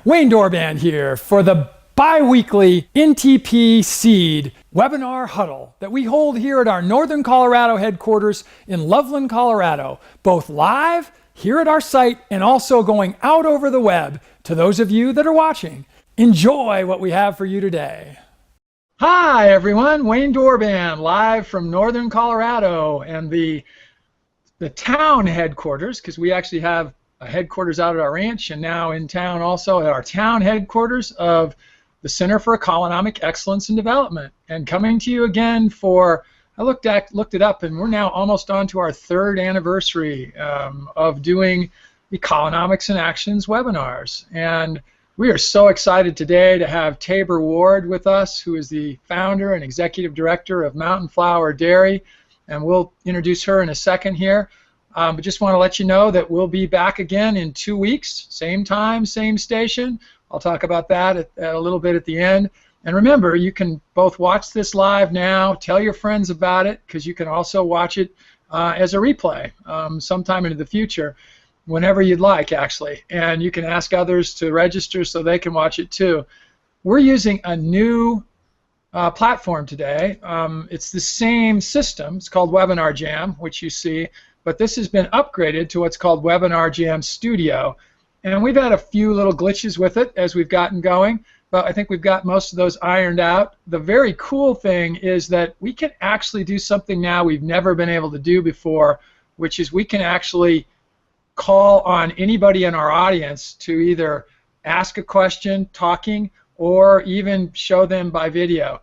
Wayne Doorband here for the Biweekly NTP CEED webinar huddle that we hold here at our Northern Colorado headquarters in Loveland, Colorado, both live here at our site and also going out over the web to those of you that are watching. Enjoy what we have for you today. Hi everyone, Wayne Doorband live from Northern Colorado and the town headquarters, because we actually have a headquarters out at our ranch and now in town also at our town headquarters of the Center for Economic Excellence and Development. And coming to you again for, I looked it up, and we're now almost on to our third anniversary of doing Economics and Actions webinars. And we are so excited today to have Tabor Ward with us, who is the founder and executive director of Mountain Flower Dairy, and we'll introduce her in a second here. But just want to let you know that we'll be back again in 2 weeks, same time, same station. I'll talk about that at a little bit at the end. And remember, you can both watch this live now, tell your friends about it, because you can also watch it as a replay sometime into the future, whenever you'd like, actually. And you can ask others to register so they can watch it too. We're using a new platform today. It's the same system. It's called Webinar Jam, which you see. But this has been upgraded to what's called Webinar Jam Studio. And we've had a few little glitches with it as we've gotten going, but I think we've got most of those ironed out. The very cool thing is that we can actually do something now we've never been able to do before, which is we can actually call on anybody in our audience to either ask a question, talking, or even show them by video.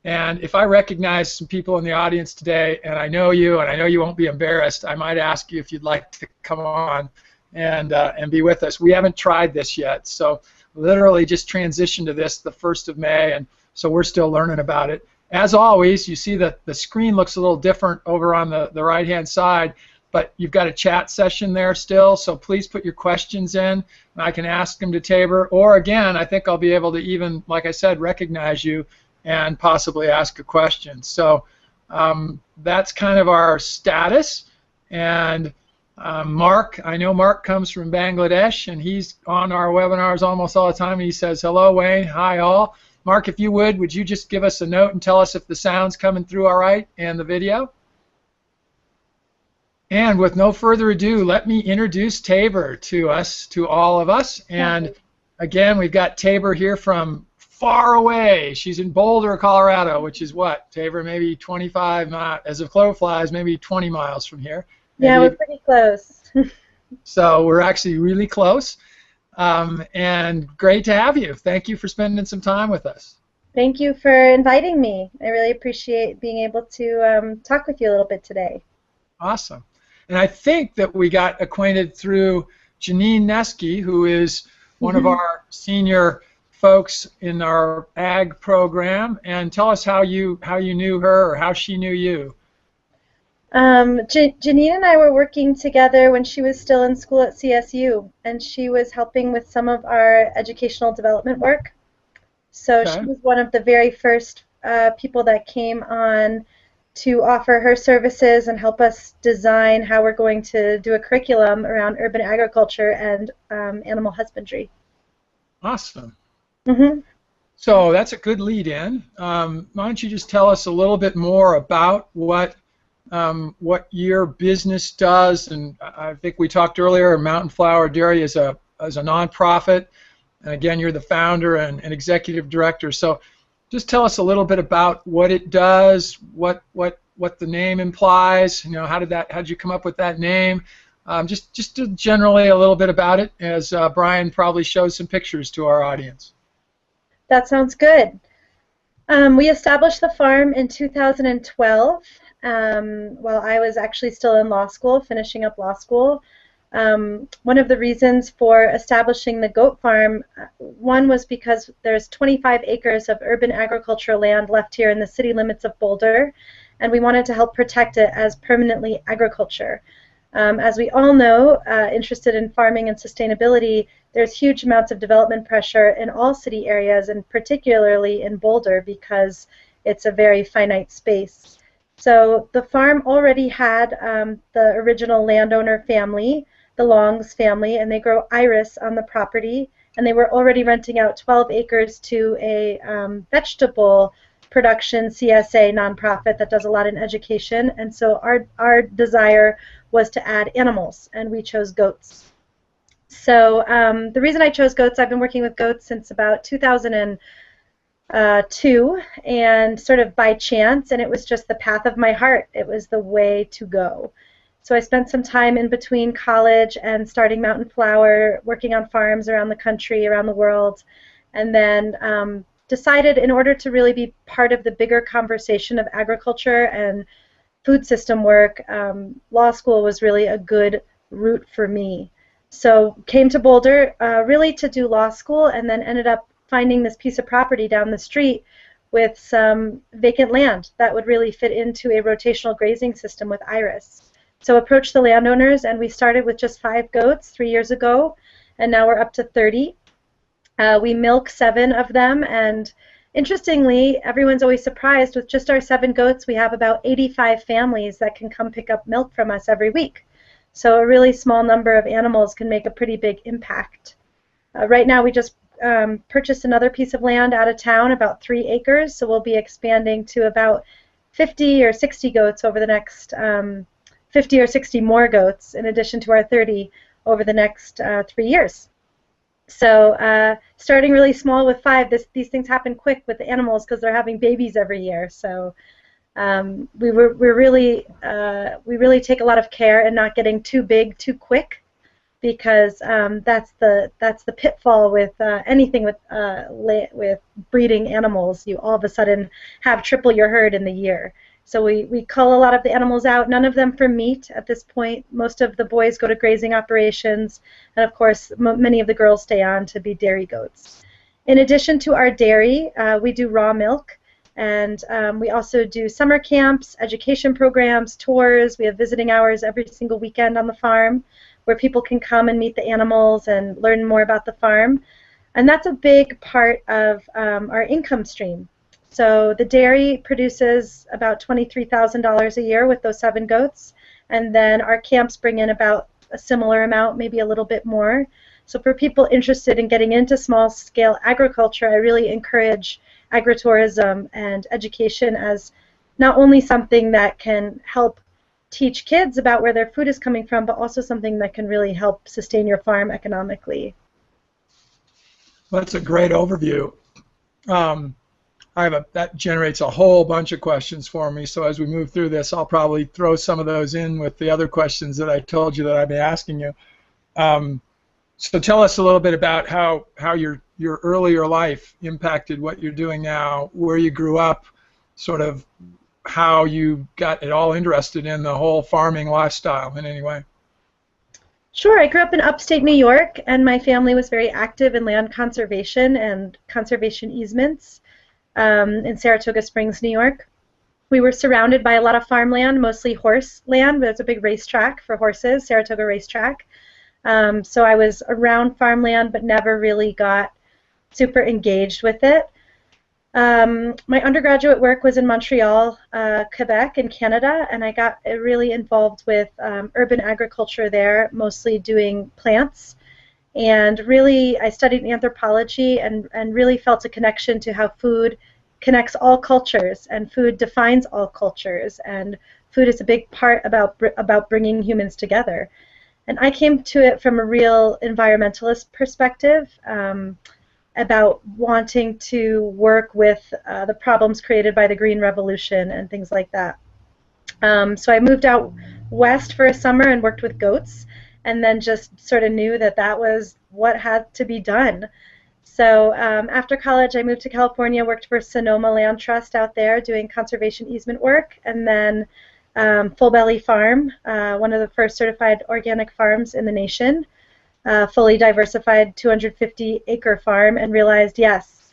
And if I recognize some people in the audience today, and I know you, and I know you won't be embarrassed, I might ask you if you'd like to come on and be with us. We haven't tried this yet, so literally just transitioned to this the 1st of May, and so we're still learning about it. As always, you see that the screen looks a little different over on the right-hand side, but you've got a chat session there still, so please put your questions in, and I can ask them to Tabor, or again, I think I'll be able to even, like I said, recognize you and possibly ask a question. So that's kind of our status. And Mark, I know Mark comes from Bangladesh, and he's on our webinars almost all the time, and he says, hello, Wayne, hi all. Mark, if you would you just give us a note and tell us if the sound's coming through all right and the video? And with no further ado, let me introduce Tabor to us, to all of us. And again, we've got Tabor here from far away. She's in Boulder, Colorado, which is what, Tabor, maybe 25 miles, as the crow flies, maybe 20 miles from here. Maybe. Yeah, we're pretty close. So we're actually really close, and great to have you. Thank you for spending some time with us. Thank you for inviting me. I really appreciate being able to talk with you a little bit today. Awesome. And I think that we got acquainted through Janine Neske, who is one of our senior folks in our ag program, and tell us how you knew her or how she knew you. Janine and I were working together when she was still in school at CSU, and she was helping with some of our educational development work. So Okay. She was one of the very first people that came on to offer her services and help us design how we're going to do a curriculum around urban agriculture and animal husbandry. Awesome. Mm-hmm. So that's a good lead-in. Why don't you just tell us a little bit more about what your business does? And I think we talked earlier, Mountain Flower Dairy is a nonprofit, and again, you're the founder and executive director. So just tell us a little bit about what it does, what the name implies. You know, how did you come up with that name? Just generally a little bit about it, as Brian probably shows some pictures to our audience. That sounds good. We established the farm in 2012 while I was actually still in law school, finishing up law school. One of the reasons for establishing the goat farm, one was because there's 25 acres of urban agricultural land left here in the city limits of Boulder, and we wanted to help protect it as permanently agriculture. As we all know, interested in farming and sustainability, there's huge amounts of development pressure in all city areas, and particularly in Boulder because it's a very finite space. So the farm already had the original landowner family, the Longs family, and they grow iris on the property, and they were already renting out 12 acres to a vegetable production CSA nonprofit that does a lot in education. And so our desire was to add animals, and we chose goats. So the reason I chose goats, I've been working with goats since about 2002, and sort of by chance, and it was just the path of my heart. It was the way to go. So I spent some time in between college and starting Mountain Flower, working on farms around the country, around the world, and then decided in order to really be part of the bigger conversation of agriculture and food system work, law school was really a good route for me. So came to Boulder really to do law school, and then ended up finding this piece of property down the street with some vacant land that would really fit into a rotational grazing system with iris. So approached the landowners, and we started with just 5 goats 3 years ago, and now we're up to 30. We milk 7 of them, and interestingly, everyone's always surprised, with just our 7 goats, we have about 85 families that can come pick up milk from us every week. So a really small number of animals can make a pretty big impact. Right now we just purchased another piece of land out of town, about 3 acres, so we'll be expanding to about 50 or 60 goats over the next 50 or 60 more goats in addition to our 30 over the next 3 years. So starting really small with 5, these things happen quick with the animals because they're having babies every year. So we really take a lot of care in not getting too big too quick, because that's the pitfall with anything with breeding animals. You all of a sudden have triple your herd in the year. So we cull a lot of the animals out, none of them for meat at this point. Most of the boys go to grazing operations, and of course many of the girls stay on to be dairy goats. In addition to our dairy, we do raw milk, and we also do summer camps, education programs, tours. We have visiting hours every single weekend on the farm where people can come and meet the animals and learn more about the farm. And that's a big part of our income stream. So the dairy produces about $23,000 a year with those 7 goats, and then our camps bring in about a similar amount, maybe a little bit more. So for people interested in getting into small-scale agriculture, I really encourage agritourism and education as not only something that can help teach kids about where their food is coming from, but also something that can really help sustain your farm economically. Well, that's a great overview. That generates a whole bunch of questions for me, so as we move through this, I'll probably throw some of those in with the other questions that I told you that I'd be asking you. So tell us a little bit about how your earlier life impacted what you're doing now, where you grew up, sort of how you got it all interested in the whole farming lifestyle in any way. Sure. I grew up in upstate New York, and my family was very active in land conservation and conservation easements. In Saratoga Springs, New York. We were surrounded by a lot of farmland, mostly horse land. There's a big racetrack for horses, Saratoga Racetrack. So I was around farmland but never really got super engaged with it. My undergraduate work was in Montreal, Quebec in Canada, and I got really involved with urban agriculture there, mostly doing plants. And really, I studied anthropology and really felt a connection to how food connects all cultures, and food defines all cultures, and food is a big part about bringing humans together. And I came to it from a real environmentalist perspective, about wanting to work with the problems created by the Green Revolution and things like that. So I moved out west for a summer and worked with goats, and then just sort of knew that that was what had to be done. So after college, I moved to California, worked for Sonoma Land Trust out there doing conservation easement work, and then Full Belly Farm, one of the first certified organic farms in the nation, fully diversified 250-acre farm, and realized, yes,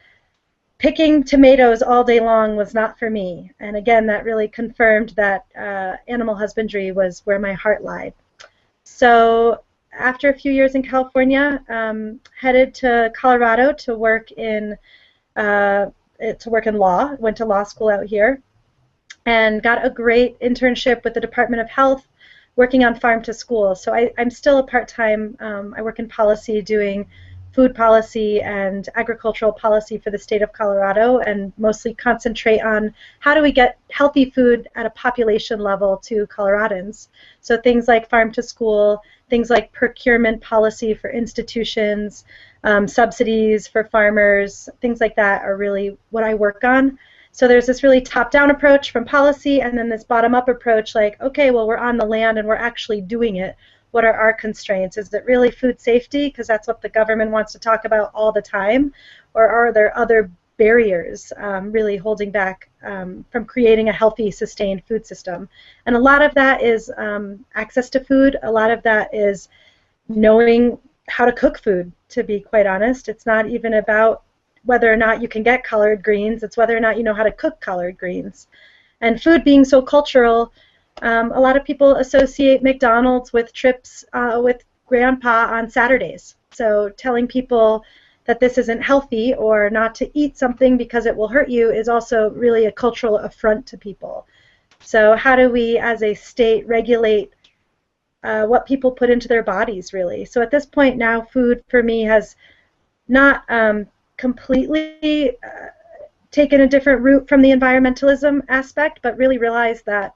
picking tomatoes all day long was not for me. And again, that really confirmed that animal husbandry was where my heart lied. So after a few years in California, headed to Colorado to work in law. Went to law school out here, and got a great internship with the Department of Health, working on farm to school. So I'm still a part-time. I work in policy, doing food policy and agricultural policy for the state of Colorado, and mostly concentrate on how do we get healthy food at a population level to Coloradans. So things like farm to school, things like procurement policy for institutions, subsidies for farmers, things like that are really what I work on. So there's this really top-down approach from policy, and then this bottom-up approach like, okay, well, we're on the land and we're actually doing it. What are our constraints? Is it really food safety? Because that's what the government wants to talk about all the time. Or are there other barriers really holding back from creating a healthy, sustained food system? And a lot of that is access to food. A lot of that is knowing how to cook food, to be quite honest. It's not even about whether or not you can get collard greens. It's whether or not you know how to cook collard greens. And food being so cultural, a lot of people associate McDonald's with trips with grandpa on Saturdays. So telling people that this isn't healthy or not to eat something because it will hurt you is also really a cultural affront to people. So how do we as a state regulate what people put into their bodies, really? So at this point now, food for me has not completely taken a different route from the environmentalism aspect, but really realized that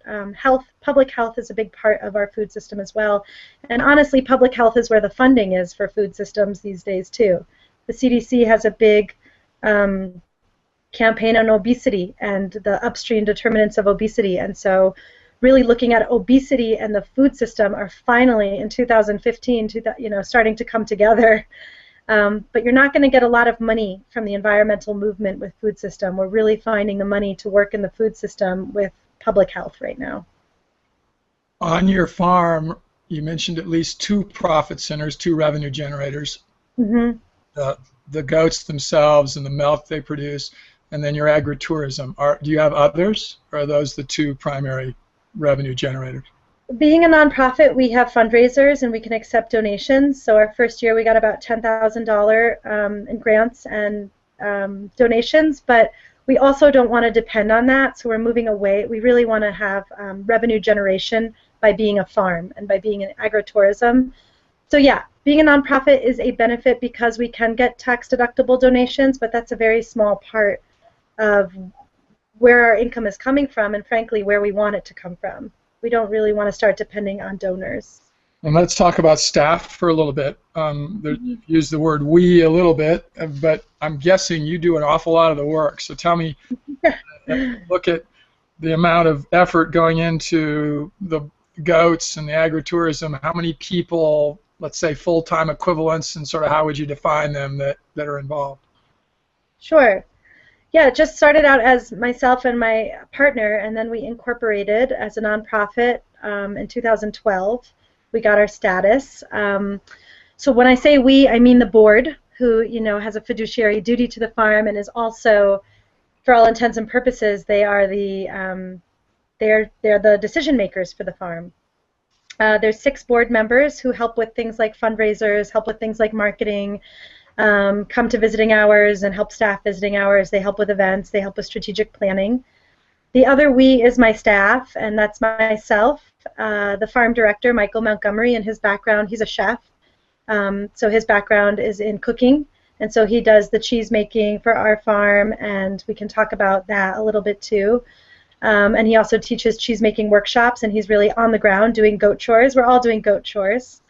public health is a big part of our food system as well. And honestly, public health is where the funding is for food systems these days too. The CDC has a big campaign on obesity and the upstream determinants of obesity, and so really looking at obesity and the food system are finally in 2015 starting to come together. But you're not going to get a lot of money from the environmental movement with food system. We're really finding the money to work in the food system with public health right now. On your farm, you mentioned at least 2 profit centers, 2 revenue generators. Mm-hmm. The goats themselves and the milk they produce, and then your agritourism. Do you have others, or are those the 2 primary revenue generators? Being a nonprofit, we have fundraisers and we can accept donations. So our first year we got about $10,000 in grants and donations, but we also don't want to depend on that, so we're moving away. We really want to have revenue generation by being a farm and by being an agritourism. So yeah, being a nonprofit is a benefit because we can get tax-deductible donations, but that's a very small part of where our income is coming from and frankly where we want it to come from. We don't really want to start depending on donors. And let's talk about staff for a little bit. You use the word "we" a little bit, but I'm guessing you do an awful lot of the work. So tell me, look at the amount of effort going into the goats and the agritourism. How many people, let's say full-time equivalents, and sort of how would you define them that are involved? Sure. Yeah, it just started out as myself and my partner, and then we incorporated as a nonprofit in 2012. We got our status. So when I say we, I mean the board, who has a fiduciary duty to the farm and is also, for all intents and purposes, they are they're the decision makers for the farm. There's 6 board members who help with things like fundraisers, help with things like marketing. Come to visiting hours and help staff visiting hours. They help with events. They help with strategic planning. The other we is my staff, and that's myself, the farm director, Michael Montgomery, and his background, he's a chef. So his background is in cooking, and so he does the cheese making for our farm, and we can talk about that a little bit too. And he also teaches cheese making workshops, and he's really on the ground doing goat chores. We're all doing goat chores.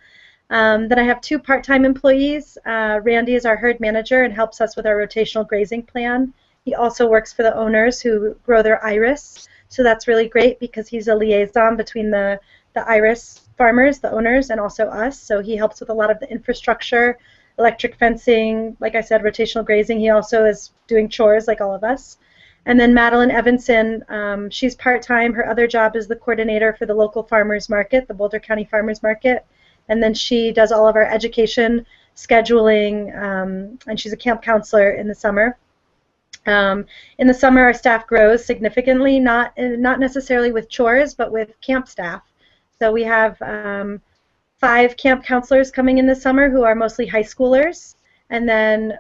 Then I have 2 part-time employees. Randy is our herd manager and helps us with our rotational grazing plan. He also works for the owners who grow their iris, so that's really great because he's a liaison between the iris farmers, the owners, and also us. So he helps with a lot of the infrastructure, electric fencing, like I said, rotational grazing. He also is doing chores like all of us. And then Madeline Evanson, she's part-time. Her other job is the coordinator for the local farmers market, the Boulder County Farmers Market. And then she does all of our education, scheduling, and she's a camp counselor in the summer. In the summer, our staff grows significantly, not necessarily with chores, but with camp staff. So we have 5 camp counselors coming in this summer who are mostly high schoolers. And then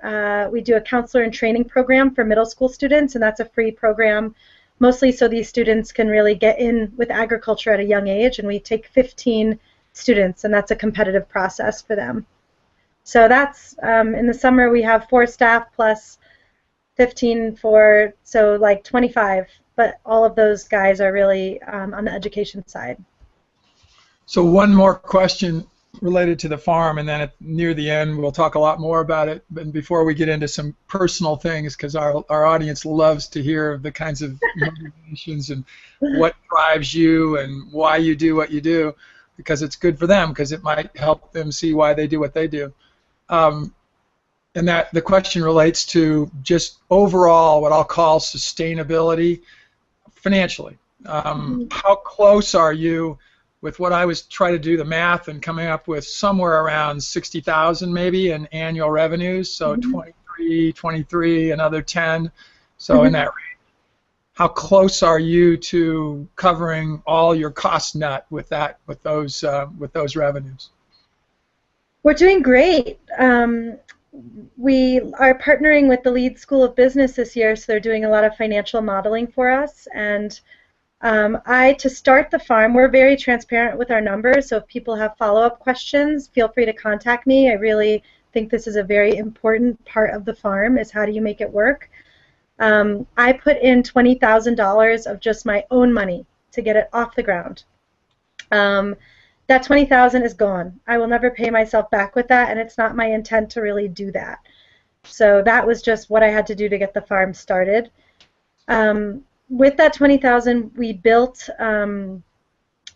we do a counselor and training program for middle school students, and that's a free program, mostly so these students can really get in with agriculture at a young age. And we take 15 students, and that's a competitive process for them. So that's, in the summer we have 4 staff plus 15 for, so like 25, but all of those guys are really on the education side. So one more question related to the farm, and then near the end we'll talk a lot more about it. But before we get into some personal things, because our audience loves to hear the kinds of motivations and what drives you and why you do what you do, because it's good for them, because it might help them see why they do what they do. And that the question relates to just overall what I'll call sustainability financially. How close are you with what I was trying to do the math and coming up with somewhere around 60,000 maybe in annual revenues, so 23, another 10, so in that range. How close are you to covering all your cost nut with those revenues? We're doing great. We are partnering with the Leeds School of Business this year, so they're doing a lot of financial modeling for us. And to start the farm, we're very transparent with our numbers, so if people have follow-up questions, feel free to contact me. I really think this is a very important part of the farm, is how do you make it work. I put in $20,000 of just my own money to get it off the ground. That $20,000 is gone. I will never pay myself back with that, and it's not my intent to really do that. So that was just what I had to do to get the farm started. With that $20,000, we built,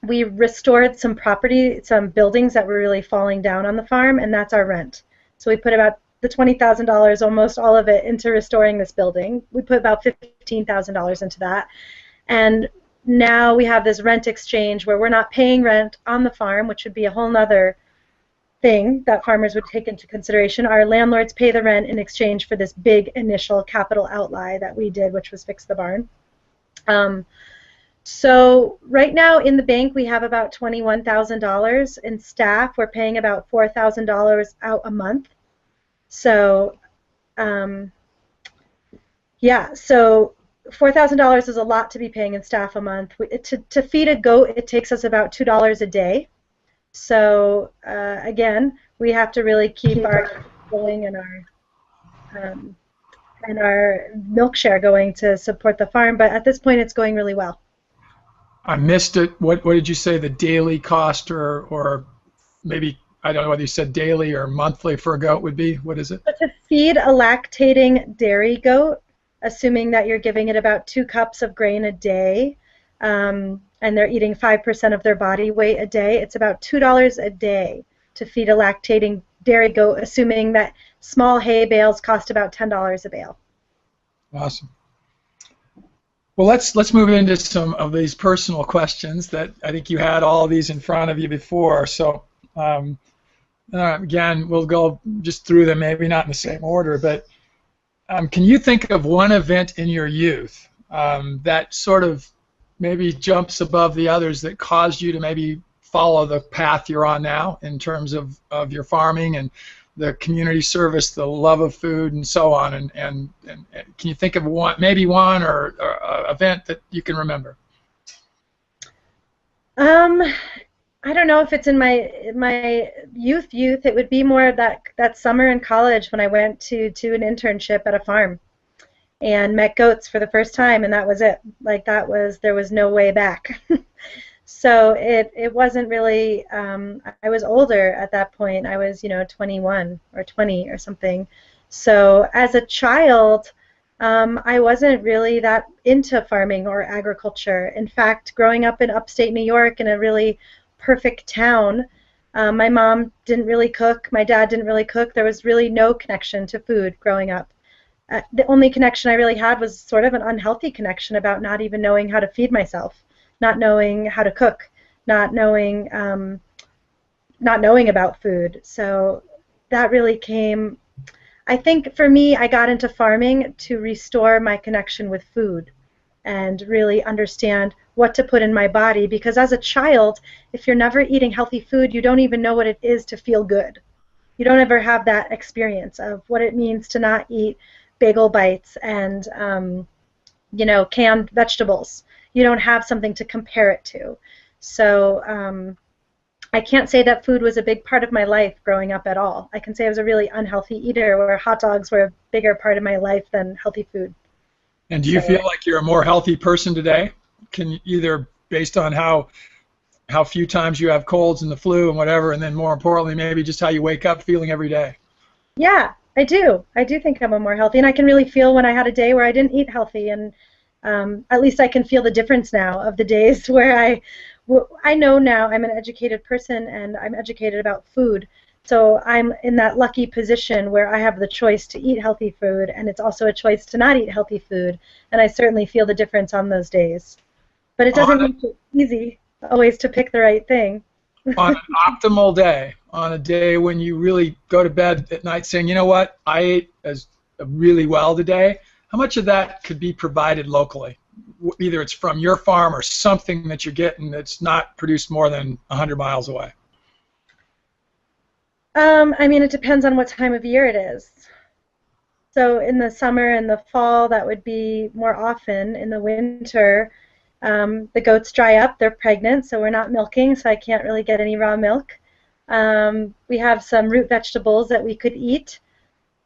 we restored some property, some buildings that were really falling down on the farm, and that's our rent. So we put about the $20,000, almost all of it, into restoring this building. We put about $15,000 into that, and now we have this rent exchange where we're not paying rent on the farm, which would be a whole nother thing that farmers would take into consideration. Our landlords pay the rent in exchange for this big initial capital outlay that we did, which was fix the barn. So right now in the bank we have about $21,000. In staff we're paying about $4,000 out a month. So yeah, so $4,000 is a lot to be paying in staff a month. To feed a goat, it takes us about $2 a day. So again, we have to really keep our going and our milk share going to support the farm. But at this point, it's going really well. I missed it. What did you say the daily cost, or maybe, I don't know whether you said daily or monthly for a goat would be? What is it? So to feed a lactating dairy goat, assuming that you're giving it about 2 cups of grain a day, and they're eating 5% of their body weight a day, it's about $2 a day to feed a lactating dairy goat, assuming that small hay bales cost about $10 a bale. Awesome. Well, let's move into some of these personal questions that I think you had all of these in front of you before. So again, we'll go just through them, maybe not in the same order, but can you think of one event in your youth that sort of maybe jumps above the others that caused you to maybe follow the path you're on now in terms of your farming and the community service, the love of food, and so on? And can you think of one, maybe one or event that you can remember? I don't know if it's in my youth. It would be more that summer in college when I went to an internship at a farm and met goats for the first time, and that was it. Like there was no way back. So it wasn't really. I was older at that point. I was 21 or 20 or something. So as a child, I wasn't really that into farming or agriculture. In fact, growing up in upstate New York in a really perfect town, my mom didn't really cook, my dad didn't really cook. There was really no connection to food growing up. The only connection I really had was sort of an unhealthy connection about not even knowing how to feed myself, not knowing how to cook, not knowing about food. So that really came, I think for me, I got into farming to restore my connection with food and really understand what to put in my body, because as a child, if you're never eating healthy food, you don't even know what it is to feel good. You don't ever have that experience of what it means to not eat bagel bites and canned vegetables. You don't have something to compare it to. So I can't say that food was a big part of my life growing up at all. I can say I was a really unhealthy eater where hot dogs were a bigger part of my life than healthy food. And do you feel like you're a more healthy person today? Can you, either based on how few times you have colds and the flu and whatever, and then more importantly, maybe just how you wake up feeling every day? Yeah, I do. I do think I'm a more healthy, and I can really feel when I had a day where I didn't eat healthy, and at least I can feel the difference now of the days where I know now I'm an educated person and I'm educated about food. So I'm in that lucky position where I have the choice to eat healthy food, and it's also a choice to not eat healthy food, and I certainly feel the difference on those days. But it doesn't make it easy always to pick the right thing. On an optimal day, on a day when you really go to bed at night saying, you know what, I ate really well today, how much of that could be provided locally? Either it's from your farm or something that you're getting that's not produced more than 100 miles away. I mean, it depends on what time of year it is. So in the summer and the fall, that would be more often. In the winter, the goats dry up. They're pregnant, so we're not milking, so I can't really get any raw milk. We have some root vegetables that we could eat.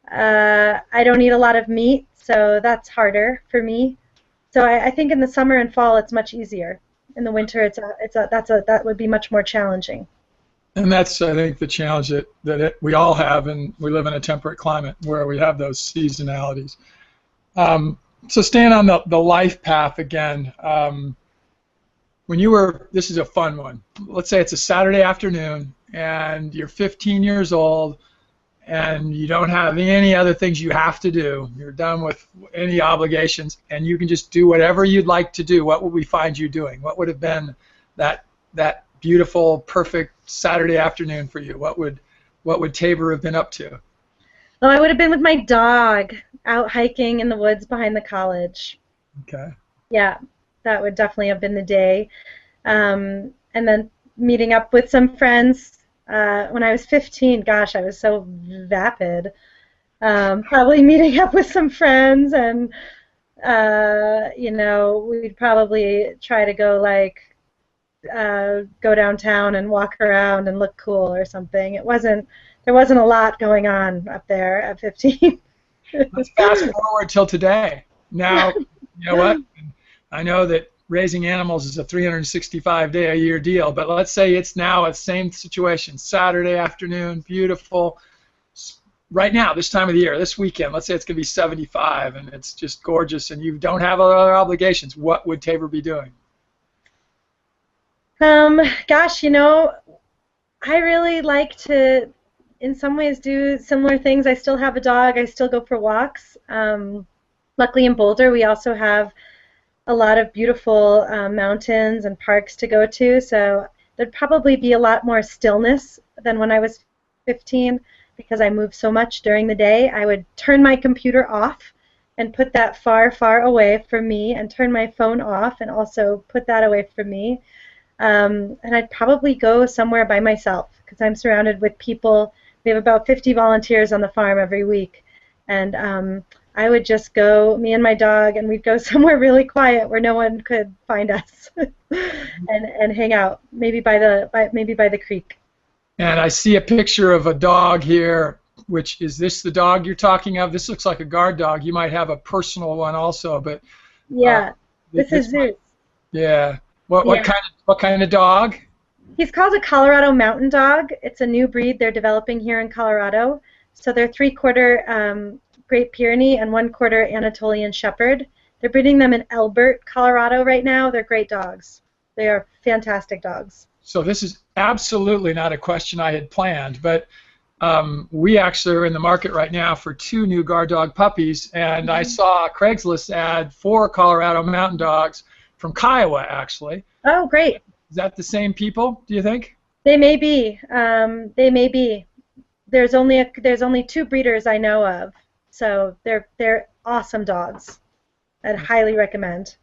I don't eat a lot of meat, so that's harder for me. So I think in the summer and fall, it's much easier. In the winter, that would be much more challenging. And that's, I think, the challenge that we all have, and we live in a temperate climate where we have those seasonalities. So staying on the life path again, when you were, this is a fun one. Let's say it's a Saturday afternoon, and you're 15 years old, and you don't have any other things you have to do. You're done with any obligations, and you can just do whatever you'd like to do. What would we find you doing? What would have been that beautiful, perfect Saturday afternoon for you? What would Tabor have been up to? Oh, I would have been with my dog out hiking in the woods behind the college. Okay. Yeah, that would definitely have been the day. And then meeting up with some friends. When I was 15, gosh, I was so vapid. Probably meeting up with some friends, and we'd probably try to go go downtown and walk around and look cool or something. There wasn't a lot going on up there at 15. Let's fast forward till today. Now, you know what? I know that raising animals is a 365-day-a-year deal, but let's say it's now a same situation. Saturday afternoon, beautiful. Right now, this time of the year, this weekend, let's say it's going to be 75, and it's just gorgeous, and you don't have other obligations. What would Tabor be doing? Gosh, I really like to, in some ways, do similar things. I still have a dog. I still go for walks. Luckily in Boulder, we also have a lot of beautiful mountains and parks to go to, so there'd probably be a lot more stillness than when I was 15 because I moved so much during the day. I would turn my computer off and put that far, far away from me, and turn my phone off and also put that away from me. And I'd probably go somewhere by myself because I'm surrounded with people. We have about 50 volunteers on the farm every week, and I would just go, me and my dog, and we'd go somewhere really quiet where no one could find us, and hang out, maybe by the creek. And I see a picture of a dog here. Which is this the dog you're talking of? This looks like a guard dog. You might have a personal one also, but yeah, this is Zeus. Yeah. What kind of dog? He's called a Colorado Mountain Dog. It's a new breed they're developing here in Colorado. So they're 3/4 Great Pyrenees and 1/4 Anatolian Shepherd. They're breeding them in Elbert, Colorado right now. They're great dogs. They are fantastic dogs. So this is absolutely not a question I had planned, but we actually are in the market right now for 2 new guard dog puppies, and I saw a Craigslist ad for Colorado Mountain Dogs from Kiowa, actually. Oh, great. Is that the same people, do you think? They may be. They may be. There's only 2 breeders I know of, so they're awesome dogs. I'd highly recommend.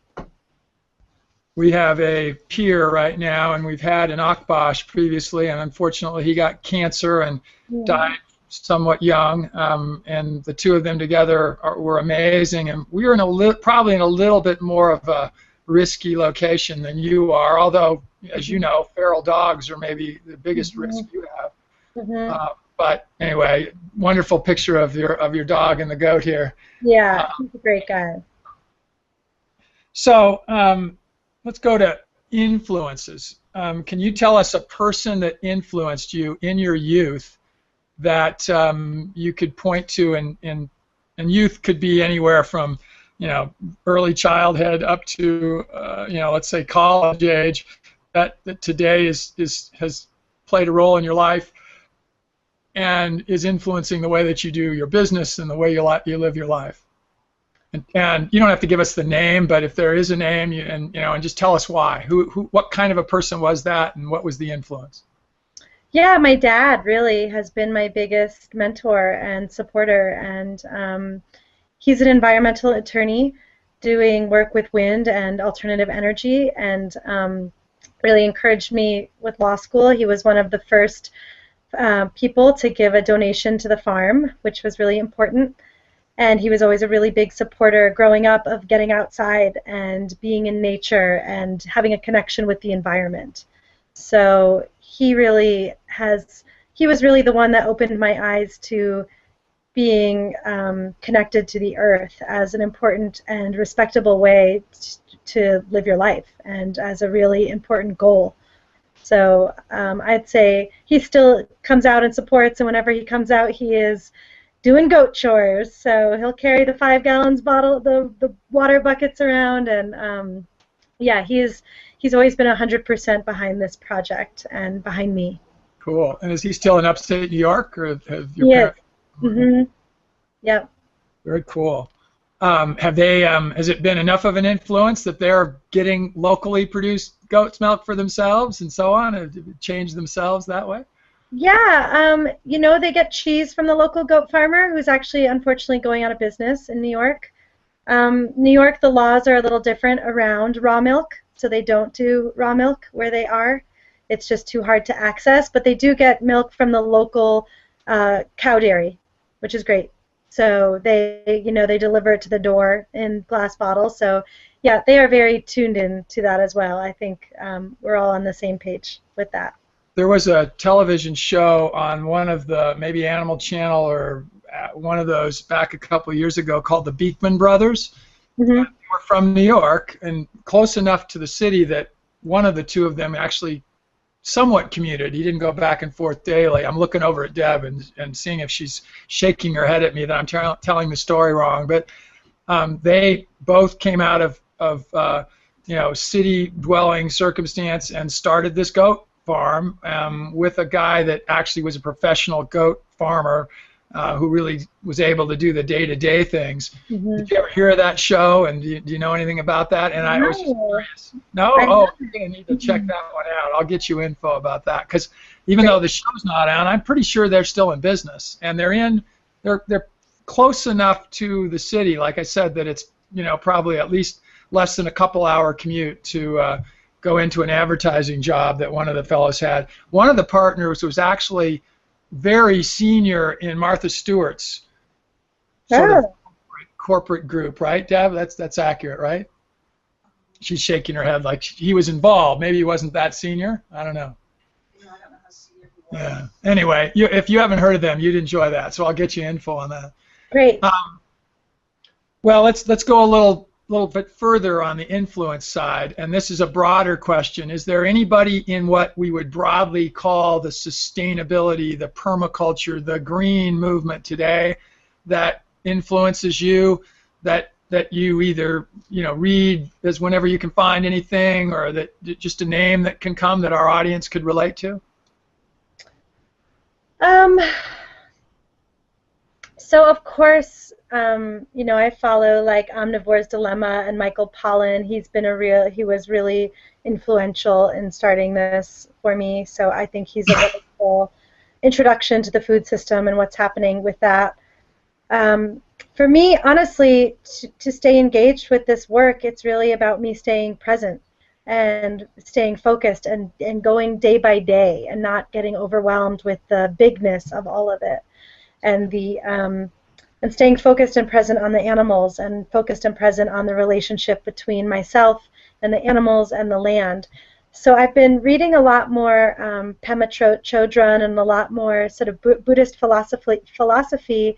We have a peer right now, and we've had an Akbash previously, and unfortunately he got cancer and died somewhat young, and the 2 of them together were amazing, and we were probably in a little bit more of a risky location than you are, although, as you know, feral dogs are maybe the biggest risk you have. But anyway, wonderful picture of your dog and the goat here. Yeah, he's a great guy. So let's go to influences. Can you tell us a person that influenced you in your youth that you could point to, and youth could be anywhere from, you know, early childhood up to, you know, let's say college age, that today has played a role in your life and is influencing the way that you do your business and the way you live your life? And you don't have to give us the name, but if there is a name, and just tell us why. What kind of a person was that, and what was the influence? Yeah, my dad really has been my biggest mentor and supporter, and he's an environmental attorney doing work with wind and alternative energy, and really encouraged me with law school. He was one of the first people to give a donation to the farm, which was really important. And he was always a really big supporter growing up of getting outside and being in nature and having a connection with the environment. So he was really the one that opened my eyes to being connected to the earth as an important and respectable way to live your life, and as a really important goal. So I'd say he still comes out and supports, and whenever he comes out, he is doing goat chores. So he'll carry the 5 gallons bottle, the water buckets around, and yeah, he's always been 100% behind this project and behind me. Cool. And is he still in upstate New York, or have your parents? Yes. Yep. Very cool. Has it been enough of an influence that they're getting locally produced goat's milk for themselves and so on, and change themselves that way? Yeah, they get cheese from the local goat farmer, who's actually unfortunately going out of business in New York. New York, the laws are a little different around raw milk, so they don't do raw milk where they are. It's just too hard to access, but they do get milk from the local cow dairy, which is great. So they deliver it to the door in glass bottles. So yeah, they are very tuned in to that as well. I think we're all on the same page with that. There was a television show on one of the, maybe Animal Channel or one of those back a couple of years ago, called the Beekman Brothers. They were from New York and close enough to the city that one of the two of them actually somewhat commuted. He didn't go back and forth daily. I'm looking over at Deb and seeing if she's shaking her head at me that I'm telling the story wrong. But they both came out of city-dwelling circumstance and started this goat farm with a guy that actually was a professional goat farmer who really was able to do the day-to-day things. Did you ever hear of that show, and do you know anything about that? And I was just curious. No? Oh, you're going to need to check that one out. I'll get you info about that, because even though the show's not on, I'm pretty sure they're still in business, and they're close enough to the city, like I said, that it's probably at least less than a couple-hour commute to go into an advertising job that one of the fellows had. One of the partners was actually very senior in Martha Stewart's sort of corporate group, right, Deb? That's accurate, right? She's shaking her head like he was involved. Maybe he wasn't that senior. I don't know. No, I don't know how senior he was. Yeah. Anyway, if you haven't heard of them, you'd enjoy that. So I'll get you info on that. Great. Well, let's go a little bit further on the influence side, and this is a broader question. Is there anybody in what we would broadly call the sustainability, the permaculture, the green movement today that influences you, that you either read as whenever you can find anything, or that just a name that can come that our audience could relate to? So of course, I follow like Omnivore's Dilemma and Michael Pollan. He was really influential in starting this for me. So I think he's a wonderful introduction to the food system and what's happening with that. For me, honestly, to stay engaged with this work, it's really about me staying present and staying focused and going day by day and not getting overwhelmed with the bigness of all of it. And staying focused and present on the animals, and focused and present on the relationship between myself and the animals and the land. So I've been reading a lot more Pema Chodron and a lot more sort of Buddhist philosophy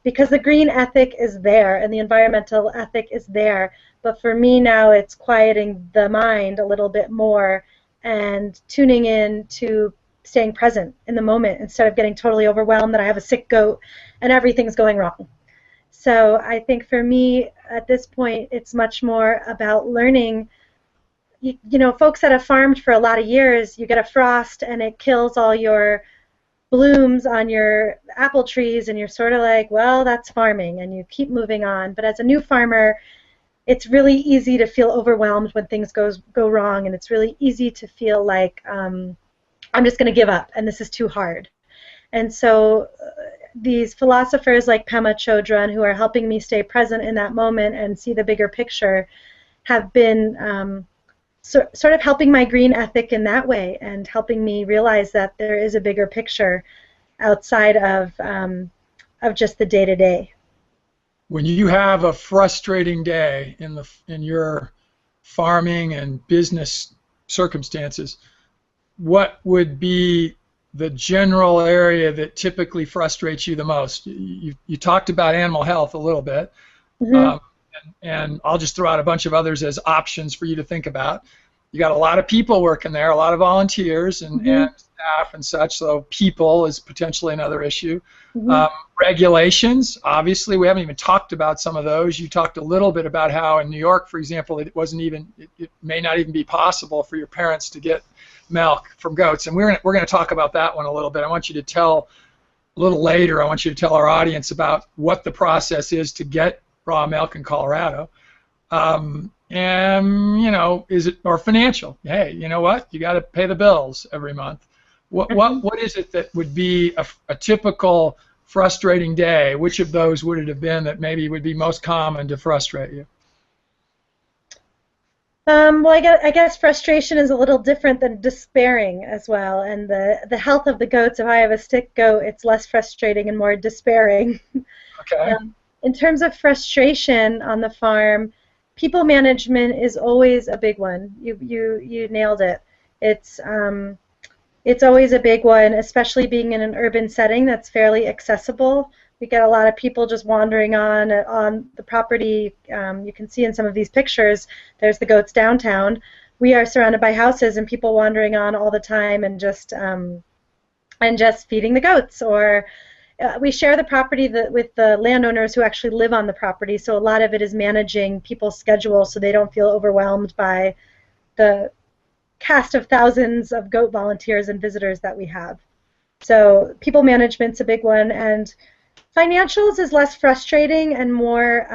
because the green ethic is there and the environmental ethic is there. But for me now, it's quieting the mind a little bit more and tuning in to staying present in the moment instead of getting totally overwhelmed that I have a sick goat and everything's going wrong. So I think for me at this point, it's much more about learning. You know, folks that have farmed for a lot of years, you get a frost and it kills all your blooms on your apple trees, and you're sort of like, well, that's farming, and you keep moving on. But as a new farmer, it's really easy to feel overwhelmed when things go wrong, and it's really easy to feel like I'm just going to give up, and this is too hard. And so these philosophers like Pema Chodron, who are helping me stay present in that moment and see the bigger picture, have been sort of helping my green ethic in that way and helping me realize that there is a bigger picture outside of just the day-to-day. When you have a frustrating day in your farming and business circumstances, what would be the general area that typically frustrates you the most? You talked about animal health a little bit. Mm-hmm. And I'll just throw out a bunch of others as options for you to think about. You got a lot of people working there, a lot of volunteers and staff and such, so people is potentially another issue. Mm-hmm. Regulations, obviously, we haven't even talked about some of those. You talked a little bit about how in New York, for example, it may not even be possible for your parents to get milk from goats, and we're going to talk about that one a little bit. I want you to tell a little later. I want you to tell our audience about what the process is to get raw milk in Colorado, and is it or financial? Hey, you know what? You got to pay the bills every month. What is it that would be a typical frustrating day? Which of those would it have been that maybe would be most common to frustrate you? Well, I guess frustration is a little different than despairing as well. And the health of the goats, if I have a sick goat, it's less frustrating and more despairing. Okay. In terms of frustration on the farm, people management is always a big one. You nailed it. It's always a big one, especially being in an urban setting that's fairly accessible. We get a lot of people just wandering on the property. You can see in some of these pictures, there's the goats downtown. We are surrounded by houses and people wandering on all the time and just feeding the goats. Or we share the property with the landowners who actually live on the property, so a lot of it is managing people's schedules so they don't feel overwhelmed by the cast of thousands of goat volunteers and visitors that we have. So people management's a big one, and financials is less frustrating and more,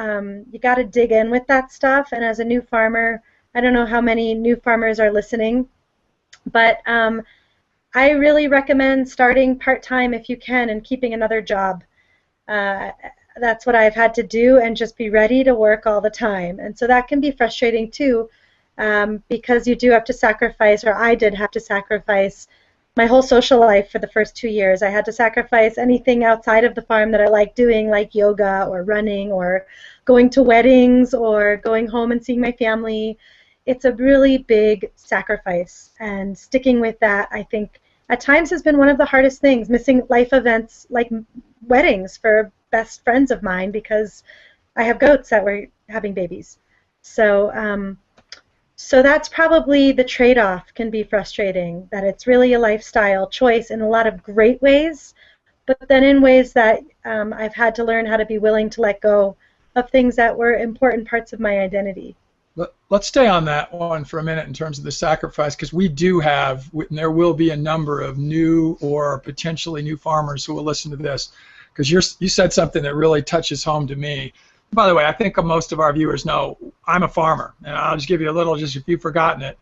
you got to dig in with that stuff. And as a new farmer, I don't know how many new farmers are listening, but I really recommend starting part-time if you can and keeping another job. That's what I've had to do, and just be ready to work all the time. And so that can be frustrating too, because you do have to sacrifice, or I did have to sacrifice, my whole social life for the first 2 years. I had to sacrifice anything outside of the farm that I like doing, like yoga or running or going to weddings or going home and seeing my family. It's a really big sacrifice, and sticking with that, I think, at times has been one of the hardest things, missing life events like weddings for best friends of mine because I have goats that were having babies. So so that's probably the trade-off. Can be frustrating, that it's really a lifestyle choice in a lot of great ways, but then in ways that I've had to learn how to be willing to let go of things that were important parts of my identity. Let's stay on that one for a minute in terms of the sacrifice, because we do have, and there will be a number of new or potentially new farmers who will listen to this, because you said something that really touches home to me. By the way, I think most of our viewers know I'm a farmer, and I'll just give you a little, just if you've forgotten it.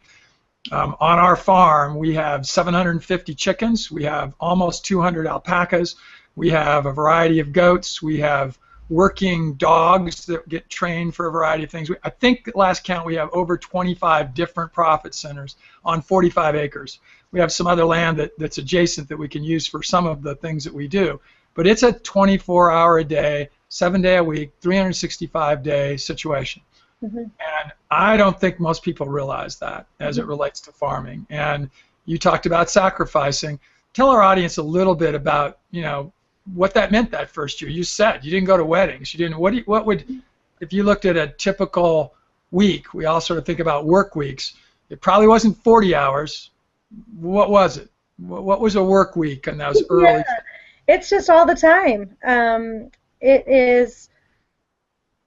On our farm, we have 750 chickens, we have almost 200 alpacas, we have a variety of goats, we have working dogs that get trained for a variety of things. I think at last count we have over 25 different profit centers on 45 acres. We have some other land that's adjacent that we can use for some of the things that we do. But it's a 24-hour-a-day, 7-day-a-week, 365-day situation. Mm-hmm. And I don't think most people realize that as it relates to farming. And you talked about sacrificing. Tell our audience a little bit about, what that meant that first year. You said you didn't go to weddings. You didn't. What would, if you looked at a typical week, we all sort of think about work weeks. It probably wasn't 40 hours. What was it? What was a work week in those early? Yeah, it's just all the time. It's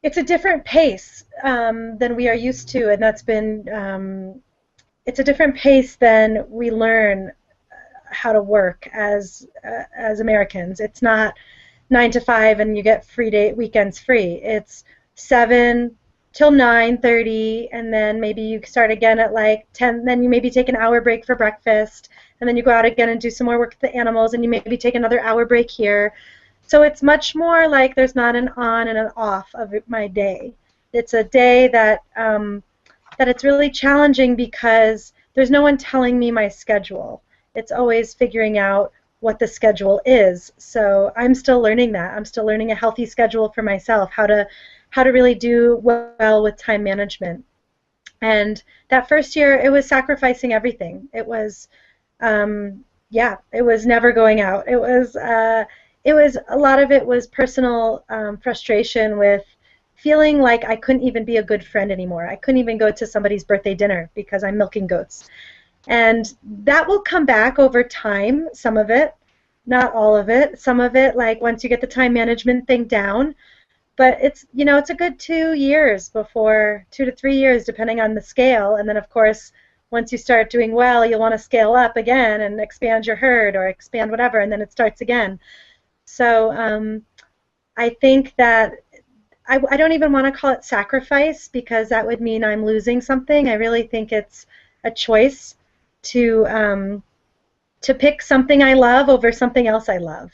a different pace than we are used to, and that's been, it's a different pace than we learn how to work as Americans. It's not 9 to 5 and you get weekends free. It's 7 till 9:30, and then maybe you start again at like 10. Then you maybe take an hour break for breakfast, and then you go out again and do some more work with the animals, and you maybe take another hour break here. So it's much more like there's not an on and an off of my day. It's a day that it's really challenging because there's no one telling me my schedule. It's always figuring out what the schedule is. So I'm still learning that. I'm still learning a healthy schedule for myself, how to really do well with time management. And that first year, it was sacrificing everything. It was, it was never going out. It was a lot of it was personal frustration with feeling like I couldn't even be a good friend anymore. I couldn't even go to somebody's birthday dinner because I'm milking goats. And that will come back over time, some of it, not all of it. Some of it, like once you get the time management thing down. But it's, it's a good 2 years before, 2 to 3 years, depending on the scale. And then, of course, once you start doing well, you'll want to scale up again and expand your herd or expand whatever, and then it starts again. So I think that I don't even want to call it sacrifice because that would mean I'm losing something. I really think it's a choice to pick something I love over something else I love.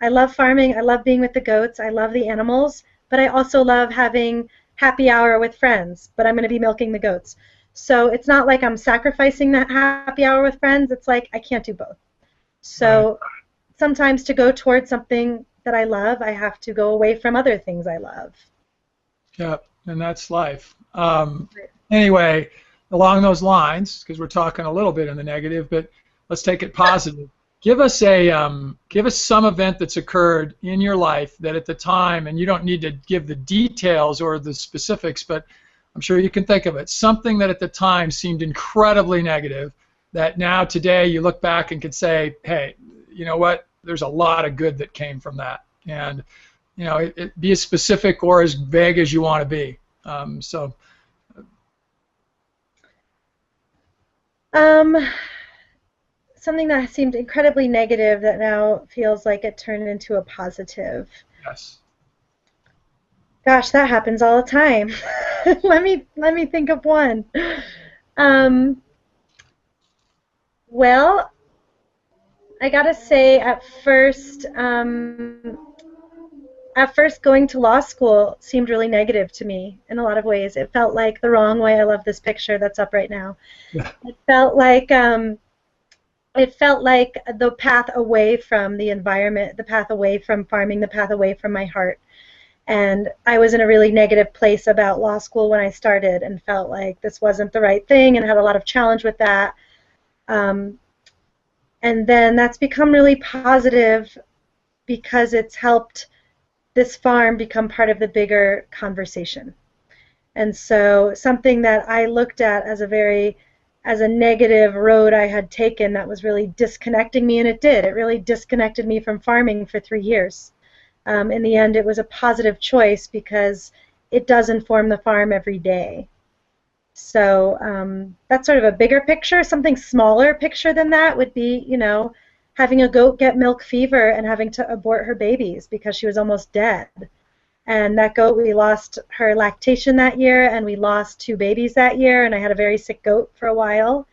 I love farming, I love being with the goats, I love the animals, but I also love having happy hour with friends, but I'm going to be milking the goats. So it's not like I'm sacrificing that happy hour with friends, it's like I can't do both. So sometimes to go towards something that I love, I have to go away from other things I love. Yeah, and that's life. Anyway, along those lines, because we're talking a little bit in the negative, but let's take it positive. Give us some event that's occurred in your life that at the time, and you don't need to give the details or the specifics, but I'm sure you can think of it. Something that at the time seemed incredibly negative, that now today you look back and can say, hey, you know what? There's a lot of good that came from that, and it be as specific or as vague as you want to be. Something that seemed incredibly negative that now feels like it turned into a positive. Yes. Gosh, that happens all the time. let me think of one. Well, I gotta say, at first going to law school seemed really negative to me in a lot of ways. It felt like the wrong way. I love this picture that's up right now. Yeah. It felt like the path away from the environment, the path away from farming, the path away from my heart. And I was in a really negative place about law school when I started and felt like this wasn't the right thing and had a lot of challenge with that. And then that's become really positive because it's helped this farm become part of the bigger conversation. And so something that I looked at as a negative road I had taken that was really disconnecting me, and it did. It really disconnected me from farming for 3 years. In the end, it was a positive choice because it does inform the farm every day. So that's sort of a bigger picture. Something smaller picture than that would be, having a goat get milk fever and having to abort her babies because she was almost dead. And that goat, we lost her lactation that year, and we lost 2 babies that year, and I had a very sick goat for a while.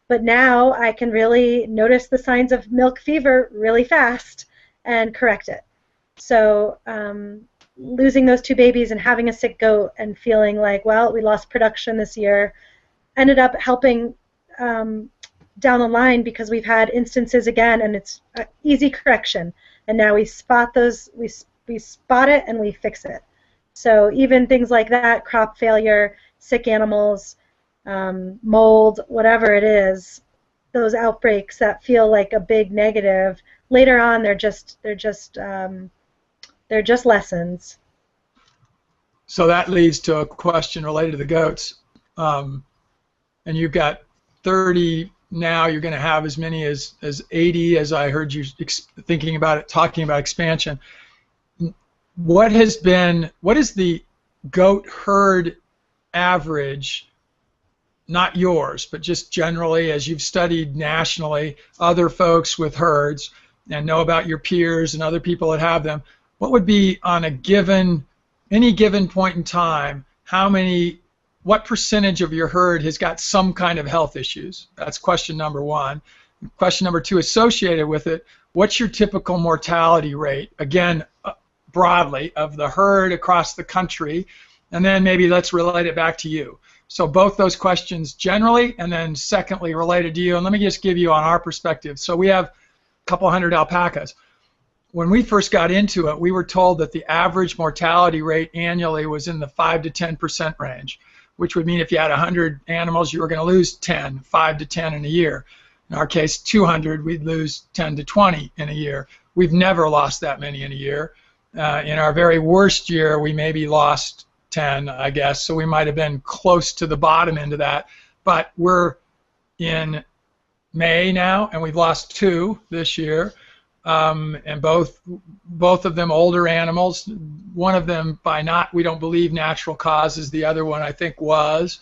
But now I can really notice the signs of milk fever really fast and correct it. So losing those 2 babies and having a sick goat and feeling like, well, we lost production this year, ended up helping down the line because we've had instances again, and it's an easy correction. And now we spot those, we spot it and we fix it. So even things like that, crop failure, sick animals, mold, whatever it is, those outbreaks that feel like a big negative, later on they're just lessons. So that leads to a question related to the goats. And you've got 30 now. You're going to have as many as 80, as I heard you thinking about it, talking about expansion. What is the goat herd average, not yours, but just generally, as you've studied nationally, other folks with herds and know about your peers and other people that have them, what would be on any given point in time, what percentage of your herd has got some kind of health issues? That's question number one. Question number two, associated with it, what's your typical mortality rate? Again, broadly, of the herd across the country, and then maybe let's relate it back to you. So both those questions generally, and then secondly related to you, and let me just give you on our perspective. So we have a couple hundred alpacas. When we first got into it, we were told that the average mortality rate annually was in the 5 to 10% range, which would mean if you had 100 animals, you were going to lose 5 to 10 in a year. In our case, 200, we'd lose 10 to 20 in a year. We've never lost that many in a year. In our very worst year, we maybe lost 10, I guess, so we might have been close to the bottom end of that. But we're in May now, and we've lost 2 this year, and both of them older animals. One of them we don't believe natural causes. The other one I think was.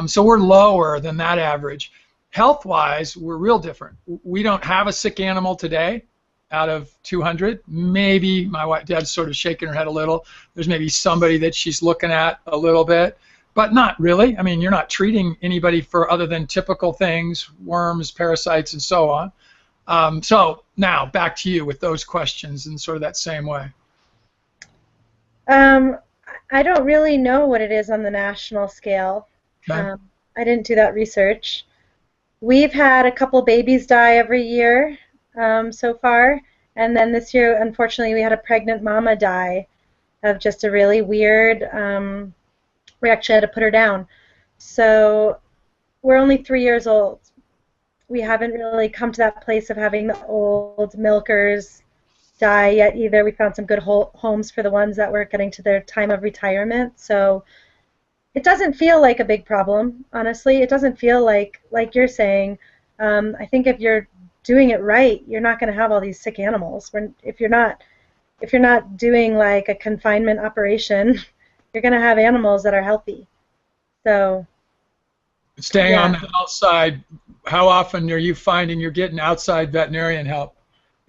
So we're lower than that average. Health-wise, we're real different. We don't have a sick animal today. Out of 200, maybe my dad's sort of shaking her head a little. There's maybe somebody that she's looking at a little bit, but not really. I mean, you're not treating anybody for other than typical things, worms, parasites, and so on. So now back to you with those questions in sort of that same way. I don't really know what it is on the national scale. Okay. I didn't do that research. We've had a couple babies die every year. So far, and then this year, unfortunately, we had a pregnant mama die of just a really weird, we actually had to put her down. So we're only 3 years old. We haven't really come to that place of having the old milkers die yet either. We found some good homes for the ones that were getting to their time of retirement. So it doesn't feel like a big problem, honestly. It doesn't feel like you're saying. I think if you're doing it right, you're not going to have all these sick animals. If you're not doing like a confinement operation, you're going to have animals that are healthy. So staying on the health side, how often are you finding you're getting outside veterinarian help?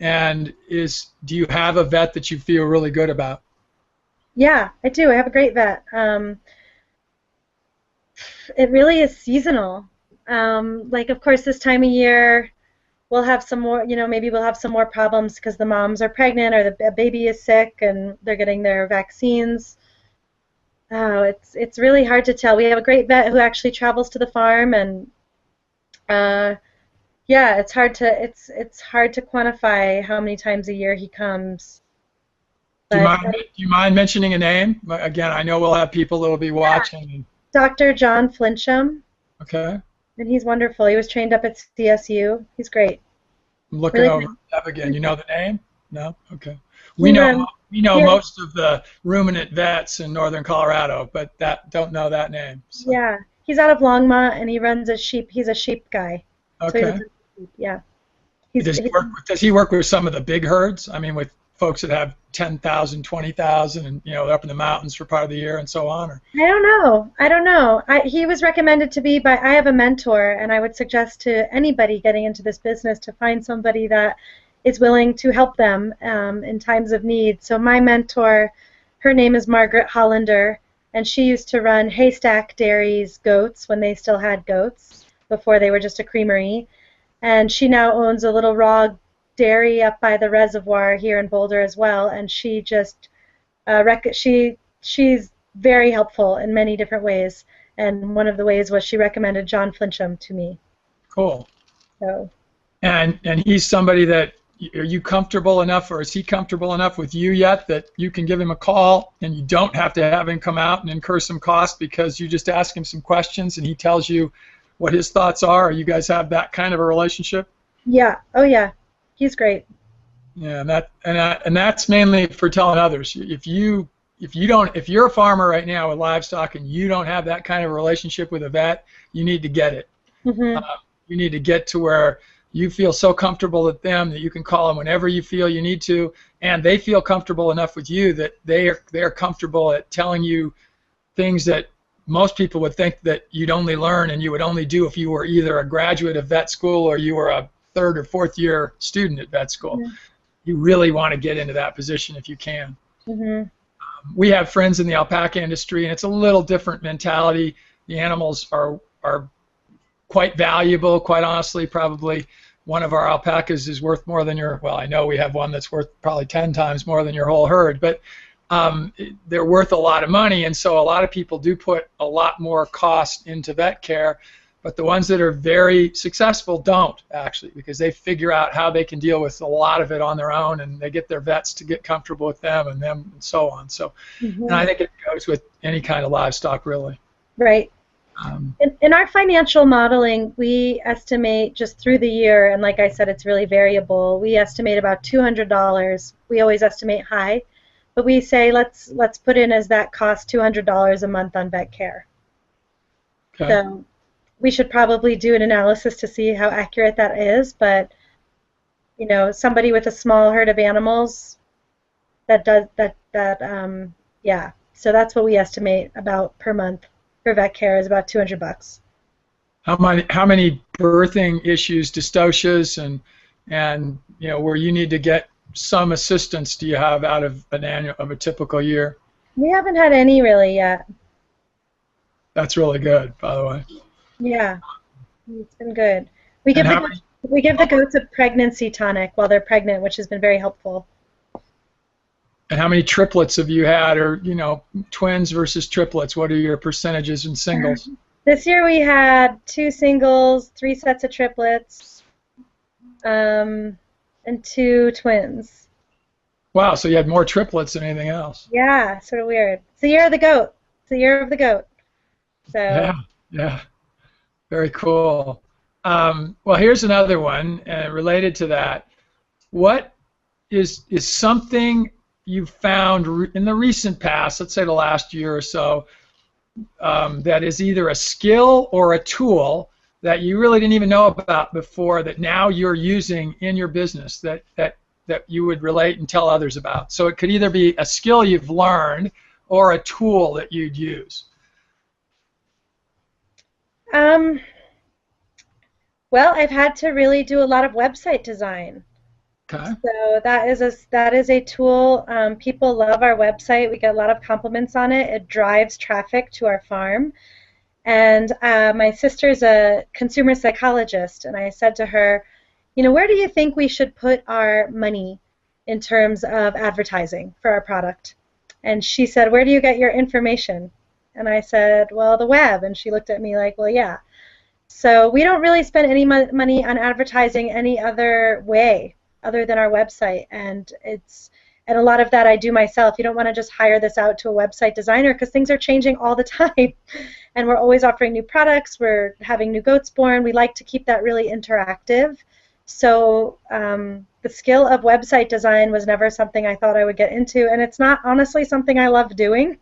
And do you have a vet that you feel really good about? Yeah, I do. I have a great vet. It really is seasonal. Like, of course, this time of year, we'll have some more, maybe we'll have some more problems because the moms are pregnant or the baby is sick and they're getting their vaccines. Oh, it's really hard to tell. We have a great vet who actually travels to the farm, and yeah, it's hard to quantify how many times a year he comes. Do you mind mentioning a name? Again, I know we'll have people that will be watching. Dr. John Flincham. Okay. And he's wonderful. He was trained up at CSU. He's great. I'm looking really over that again. You know the name? No? Okay. We know most of the ruminant vets in northern Colorado, but don't know that name. So. Yeah. He's out of Longmont, and he runs a sheep. He's a sheep guy. Okay. So yeah. Does he work with some of the big herds? I mean, with folks that have 10,000, 20,000, and they're up in the mountains for part of the year and so on? Or? I don't know. He was recommended to be by. I have a mentor, and I would suggest to anybody getting into this business to find somebody that is willing to help them in times of need. So my mentor, her name is Margaret Hollander, and she used to run Haystack Dairy's goats when they still had goats before they were just a creamery, and she now owns a little raw dairy up by the reservoir here in Boulder as well, and she just she's very helpful in many different ways, and one of the ways was she recommended John Flincham to me. Cool. So. And he's somebody that are you comfortable enough, or is he comfortable enough with you yet that you can give him a call and you don't have to have him come out and incur some cost because you just ask him some questions and he tells you what his thoughts are? Or you guys have that kind of a relationship? Yeah. Oh yeah. He's great. Yeah, and that's mainly for telling others. If you're a farmer right now with livestock and you don't have that kind of a relationship with a vet, you need to get it. Mm-hmm. You need to get to where you feel so comfortable with them that you can call them whenever you feel you need to, and they feel comfortable enough with you that they're comfortable at telling you things that most people would think that you'd only learn and you would only do if you were either a graduate of vet school or you were a third or fourth year student at vet school. Mm-hmm. You really want to get into that position if you can. Mm-hmm. We have friends in the alpaca industry, and it's a little different mentality. The animals are quite valuable, quite honestly. Probably one of our alpacas is worth more than your, well, I know we have one that's worth probably 10 times more than your whole herd, but they're worth a lot of money, and so a lot of people do put a lot more cost into vet care, but the ones that are very successful don't, actually, because they figure out how they can deal with a lot of it on their own, and they get their vets to get comfortable with them and so on. So, and I think it goes with any kind of livestock, really. Right. In our financial modeling, we estimate just through the year, and like I said, it's really variable. We estimate about $200. We always estimate high, but we say let's put in as that cost $200 a month on vet care. Okay. So we should probably do an analysis to see how accurate that is, but you know, somebody with a small herd of animals, yeah. So that's what we estimate about per month for vet care is about $200. How many birthing issues, dystocias, and you know, where you need to get some assistance do you have out of a typical year? We haven't had any really yet. That's really good, by the way. Yeah, it's been good. We give the goats a pregnancy tonic while they're pregnant, which has been very helpful. And how many triplets have you had, or you know, twins versus triplets? What are your percentages in singles? This year we had 2 singles, 3 sets of triplets, and 2 twins. Wow, so you had more triplets than anything else. Yeah, sort of weird. It's the year of the goat. It's the year of the goat. So. Yeah. Very cool. Well, here's another one related to that. What is something you found in the recent past, let's say the last year or so, that is either a skill or a tool that you really didn't even know about before that now you're using in your business that you would relate and tell others about? So it could either be a skill you've learned or a tool that you'd use. Well, I've had to really do a lot of website design. Okay. So that is a tool. People love our website. We get a lot of compliments on it. It drives traffic to our farm. And my sister's a consumer psychologist, and I said to her, you know, where do you think we should put our money in terms of advertising for our product? And she said, where do you get your information? And I said, well, the web. And she looked at me like, well, yeah. So we don't really spend any money on advertising any other way other than our website. And a lot of that I do myself. You don't want to just hire this out to a website designer because things are changing all the time. And we're always offering new products. We're having new goats born. We like to keep that really interactive. So the skill of website design was never something I thought I would get into. And it's not honestly something I love doing.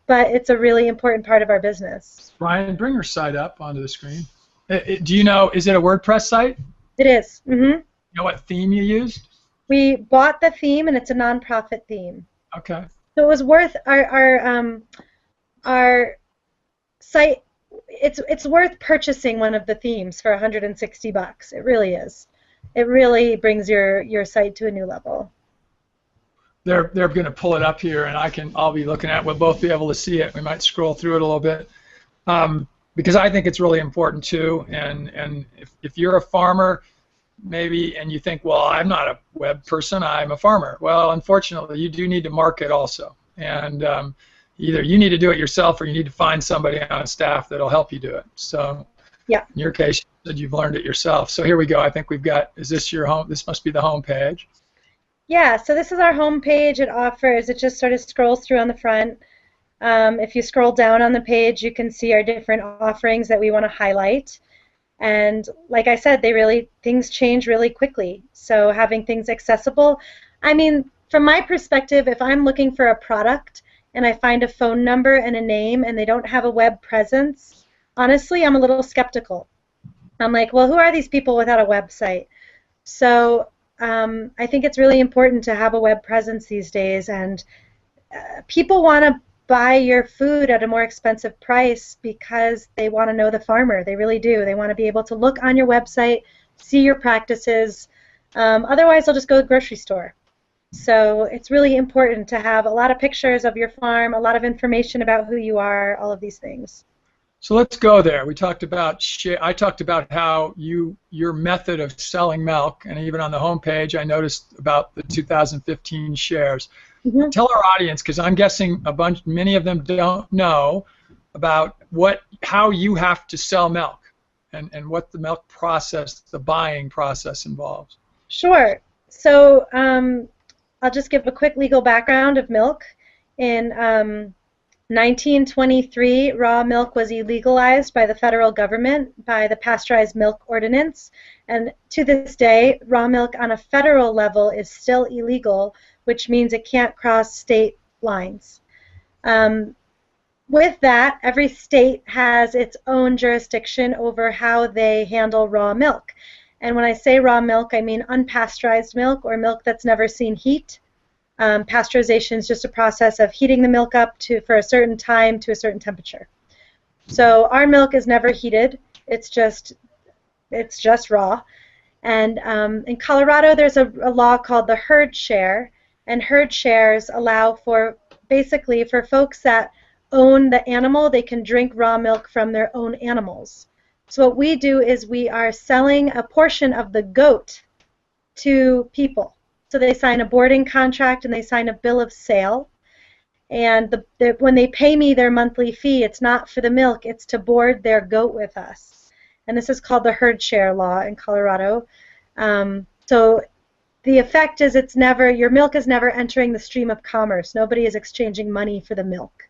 But it's a really important part of our business. Brian, bring your site up onto the screen. Do you know, is it a WordPress site? It is. Mm-hmm. You know what theme you used? We bought the theme, and it's a nonprofit theme. Okay. So it was worth our site. It's worth purchasing one of the themes for $160. It really is. It really brings your site to a new level. They're going to pull it up here, and I'll be looking at it. We'll both be able to see it. We might scroll through it a little bit because I think it's really important too. And if you're a farmer, maybe, and you think, well, I'm not a web person, I'm a farmer. Well, unfortunately, you do need to market also, and either you need to do it yourself or you need to find somebody on staff that'll help you do it. So, yeah. In your case, Said you've learned it yourself. So here we go. I think we've got, is this your home? This must be the home page. Yeah, so this is our home page. It just sort of scrolls through on the front. If you scroll down on the page, you can see our different offerings that we want to highlight. And like I said, things change really quickly. So having things accessible, I mean, from my perspective, if I'm looking for a product and I find a phone number and a name and they don't have a web presence, honestly, I'm a little skeptical. I'm like, well, who are these people without a website? So I think it's really important to have a web presence these days, and people want to buy your food at a more expensive price because they want to know the farmer. They really do. They want to be able to look on your website, see your practices. Otherwise, they'll just go to the grocery store. So it's really important to have a lot of pictures of your farm, a lot of information about who you are, all of these things. So let's go there. We talked about I talked about how your method of selling milk, and even on the home page, I noticed about the 2015 shares. Mm-hmm. Tell our audience, because I'm guessing many of them don't know about how you have to sell milk, and what the milk process, the buying process involves. Sure. So I'll just give a quick legal background of milk. In 1923, raw milk was illegalized by the federal government by the Pasteurized Milk Ordinance, and to this day, raw milk on a federal level is still illegal, which means it can't cross state lines. With that, every state has its own jurisdiction over how they handle raw milk. And when I say raw milk, I mean unpasteurized milk, or milk that's never seen heat. Pasteurization is just a process of heating the milk up for a certain time to a certain temperature. So our milk is never heated. It's just raw. And in Colorado, there's a law called the herd share, and herd shares allow for, basically, for folks that own the animal, they can drink raw milk from their own animals. So what we do is we are selling a portion of the goat to people. So they sign a boarding contract and they sign a bill of sale. And when they pay me their monthly fee, it's not for the milk, it's to board their goat with us. And this is called the herd share law in Colorado. So the effect is your milk is never entering the stream of commerce. Nobody is exchanging money for the milk.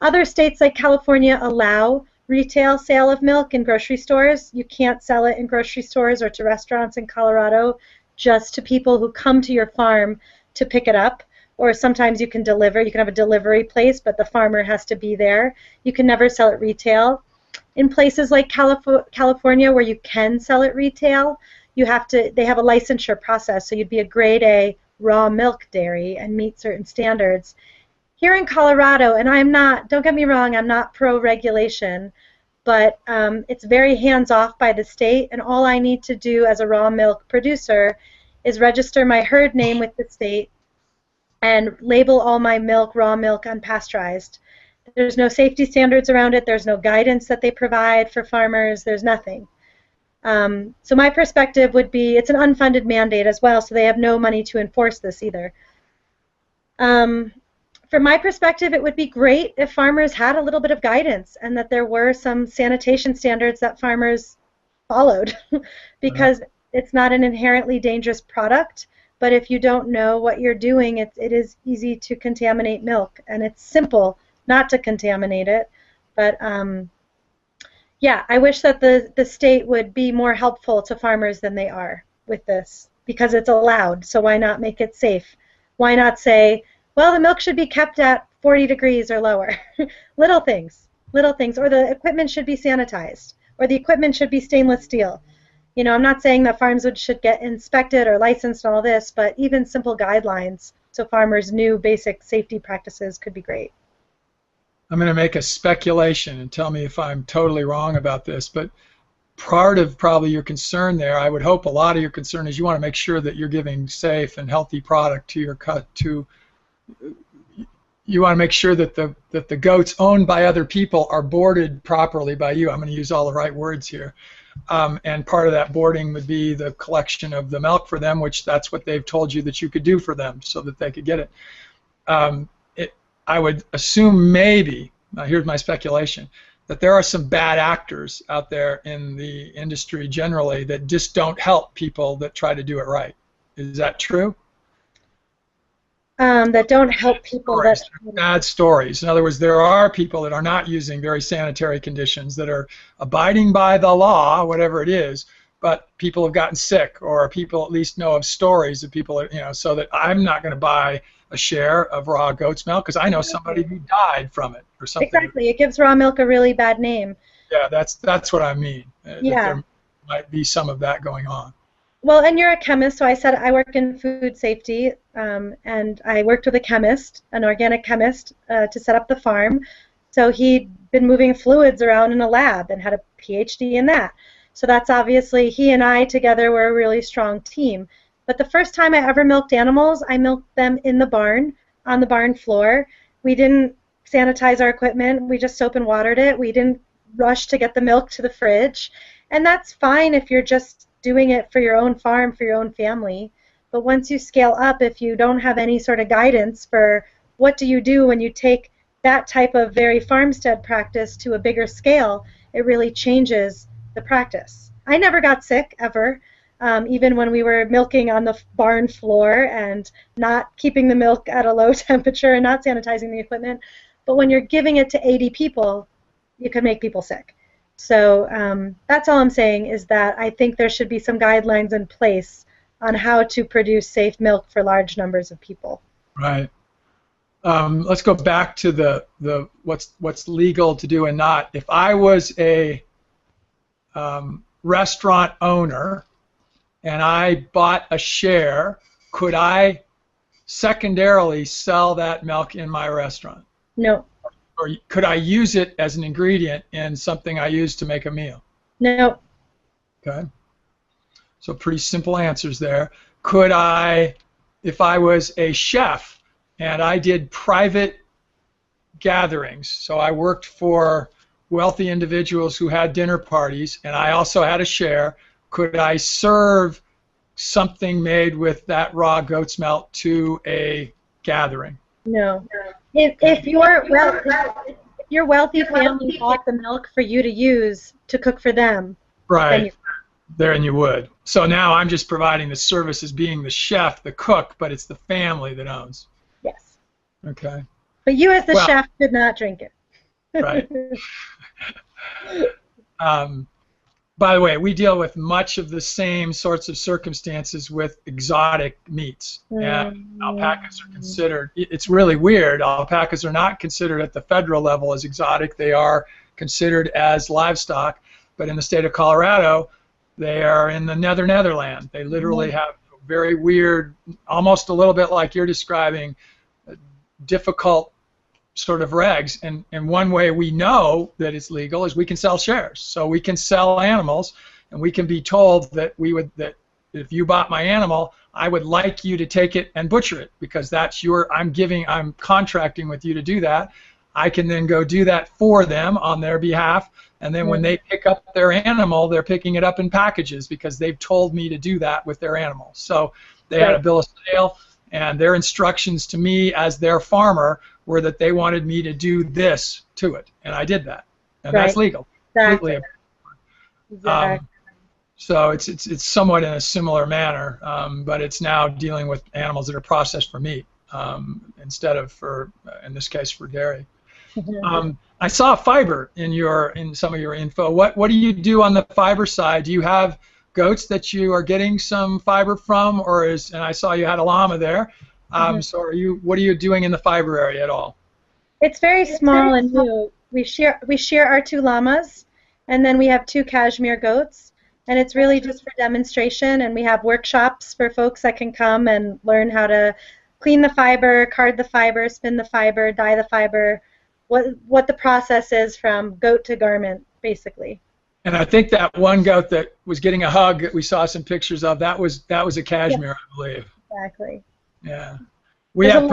Other states like California allow retail sale of milk in grocery stores. You can't sell it in grocery stores or to restaurants in Colorado, just to people who come to your farm to pick it up. Or sometimes you can deliver. You can have a delivery place, but the farmer has to be there. You can never sell it retail. In places like California where you can sell it retail, they have a licensure process, so you'd be a grade A raw milk dairy and meet certain standards. Here in Colorado, and don't get me wrong, I'm not pro-regulation, but it's very hands-off by the state, and all I need to do as a raw milk producer is register my herd name with the state and label all my milk, raw milk, unpasteurized. There's no safety standards around it. There's no guidance that they provide for farmers. There's nothing. So my perspective would be it's an unfunded mandate as well, so they have no money to enforce this either. From my perspective, it would be great if farmers had a little bit of guidance and that there were some sanitation standards that farmers followed because it's not an inherently dangerous product, but if you don't know what you're doing, it is easy to contaminate milk, and it's simple not to contaminate it. But yeah, I wish that the state would be more helpful to farmers than they are with this, because it's allowed, so why not make it safe? Why not say, well, the milk should be kept at 40 degrees or lower? Little things, or the equipment should be sanitized, or the equipment should be stainless steel. You know, I'm not saying that farms should get inspected or licensed and all this, but even simple guidelines so farmers knew basic safety practices could be great. I'm going to make a speculation and tell me if I'm totally wrong about this, but part of probably your concern there, I would hope a lot of your concern is you want to make sure that you're giving safe and healthy product to your you want to make sure that the goats owned by other people are boarded properly by you. I'm going to use all the right words here. And part of that boarding would be the collection of the milk for them, which that's what they've told you that you could do for them so that they could get it. I would assume maybe, now here's my speculation, that there are some bad actors out there in the industry generally that just don't help people that try to do it right. Is that true? That don't help people that... Bad stories. In other words, there are people that are not using very sanitary conditions, that are abiding by the law, whatever it is, but people have gotten sick, or people at least know of stories of people, so that I'm not going to buy a share of raw goat's milk because I know somebody who died from it or something. Exactly. It gives raw milk a really bad name. Yeah, that's what I mean. Yeah. There might be some of that going on. Well, and you're a chemist, so I said I work in food safety, and I worked with a chemist, an organic chemist, to set up the farm. So he'd been moving fluids around in a lab and had a PhD in that. So that's obviously, he and I together were a really strong team. But the first time I ever milked animals, I milked them in the barn, on the barn floor. We didn't sanitize our equipment. We just soap and watered it. We didn't rush to get the milk to the fridge. And that's fine if you're just doing it for your own farm, for your own family. But once you scale up, if you don't have any sort of guidance for what do you do when you take that type of very farmstead practice to a bigger scale, it really changes the practice. I never got sick, ever, even when we were milking on the barn floor and not keeping the milk at a low temperature and not sanitizing the equipment. But when you're giving it to 80 people, you can make people sick. So that's all I'm saying, is that I think there should be some guidelines in place on how to produce safe milk for large numbers of people. Right. Let's go back to the what's legal to do and not. If I was a restaurant owner and I bought a share, could I secondarily sell that milk in my restaurant? No. Or could I use it as an ingredient in something I use to make a meal? No. Okay. So pretty simple answers there. Could I, if I was a chef and I did private gatherings, so I worked for wealthy individuals who had dinner parties and I also had a share, could I serve something made with that raw goat's milk to a gathering? No. If your wealthy family bought the milk for you to use to cook for them, right, then you would. So now I'm just providing the service as being the chef, the cook, but it's the family that owns. Yes. Okay. But you as the chef could not drink it. Right. By the way, we deal with much of the same sorts of circumstances with exotic meats, and alpacas are considered, it's really weird, alpacas are not considered at the federal level as exotic, they are considered as livestock, but in the state of Colorado, they are in the Netherland. They literally have very weird, almost a little bit like you're describing, difficult sort of regs, and one way we know that it's legal is we can sell shares. So we can sell animals, and we can be told that that if you bought my animal, I would like you to take it and butcher it because that's I'm contracting with you to do that. I can then go do that for them on their behalf, and then when they pick up their animal, they're picking it up in packages because they've told me to do that with their animal. So they had a bill of sale, and their instructions to me as their farmer were that they wanted me to do this to it, and I did that, and that's legal. Exactly. So it's somewhat in a similar manner, but it's now dealing with animals that are processed for meat instead of in this case, for dairy. I saw fiber in some of your info. What do you do on the fiber side? Do you have goats that you are getting some fiber from, and I saw you had a llama there. So what are you doing in the fiber area at all? It's very small and new. We share our 2 llamas, and then we have 2 cashmere goats, and it's really just for demonstration, and we have workshops for folks that can come and learn how to clean the fiber, card the fiber, spin the fiber, dye the fiber, what the process is from goat to garment, basically. And I think that one goat that was getting a hug that we saw some pictures of, that was a cashmere, I believe. Exactly. Yeah, we have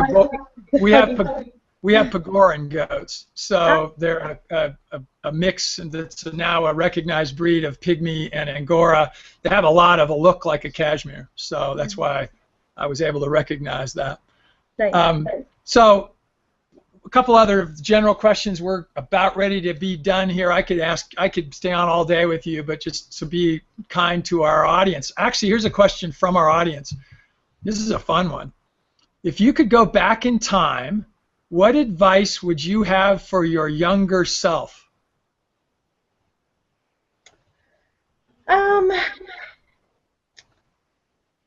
Pagoran goats, so they're a mix, and that's now a recognized breed of pygmy and Angora. They have a lot of a look like a cashmere, so that's why I was able to recognize that. Right. So a couple other general questions. We're about ready to be done here. I could stay on all day with you, but just to be kind to our audience. Actually, here's a question from our audience. This is a fun one. If you could go back in time, what advice would you have for your younger self?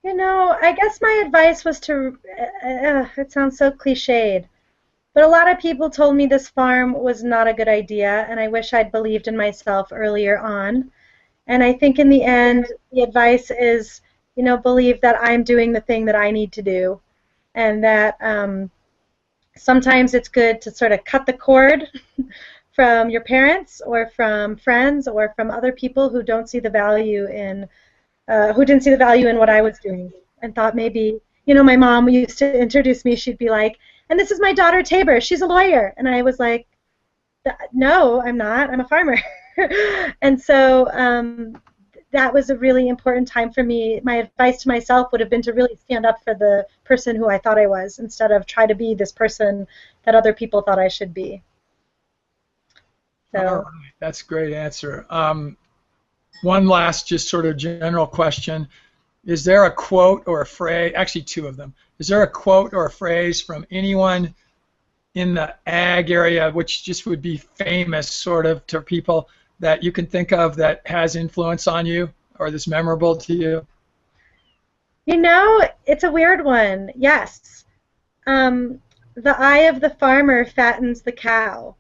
You know, I guess my advice was to, it sounds so cliched, but a lot of people told me this farm was not a good idea, and I wish I'd believed in myself earlier on. And I think in the end, the advice is, you know, believe that I'm doing the thing that I need to do, and that sometimes it's good to sort of cut the cord from your parents or from friends or from other people who don't see the value in, who didn't see the value in what I was doing and thought maybe, you know, my mom used to introduce me, she'd be like, and this is my daughter Tabor, she's a lawyer. And I was like, no, I'm not, I'm a farmer. And so that was a really important time for me. My advice to myself would have been to really stand up for the person who I thought I was instead of try to be this person that other people thought I should be. So. All right. That's a great answer. One last just sort of general question. Is there a quote or a phrase, actually two of them, is there a quote or a phrase from anyone in the ag area which just would be famous sort of to people that you can think of that has influence on you or that's memorable to you? You know, it's a weird one. Yes. The eye of the farmer fattens the cow.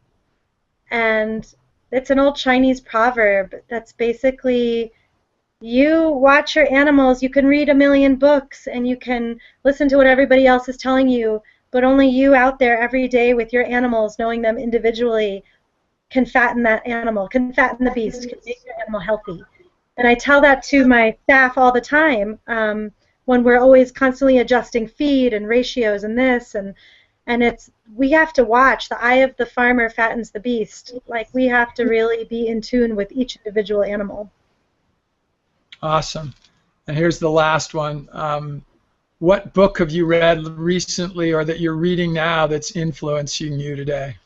And it's an old Chinese proverb that's basically, you watch your animals, you can read a million books and you can listen to what everybody else is telling you, but only you out there every day with your animals, knowing them individually, can fatten that animal, can fatten the beast, can make your animal healthy. And I tell that to my staff all the time when we're always constantly adjusting feed and ratios and this, and it's, we have to watch. The eye of the farmer fattens the beast. Like, we have to really be in tune with each individual animal. Awesome. And here's the last one. What book have you read recently or that you're reading now that's influencing you today?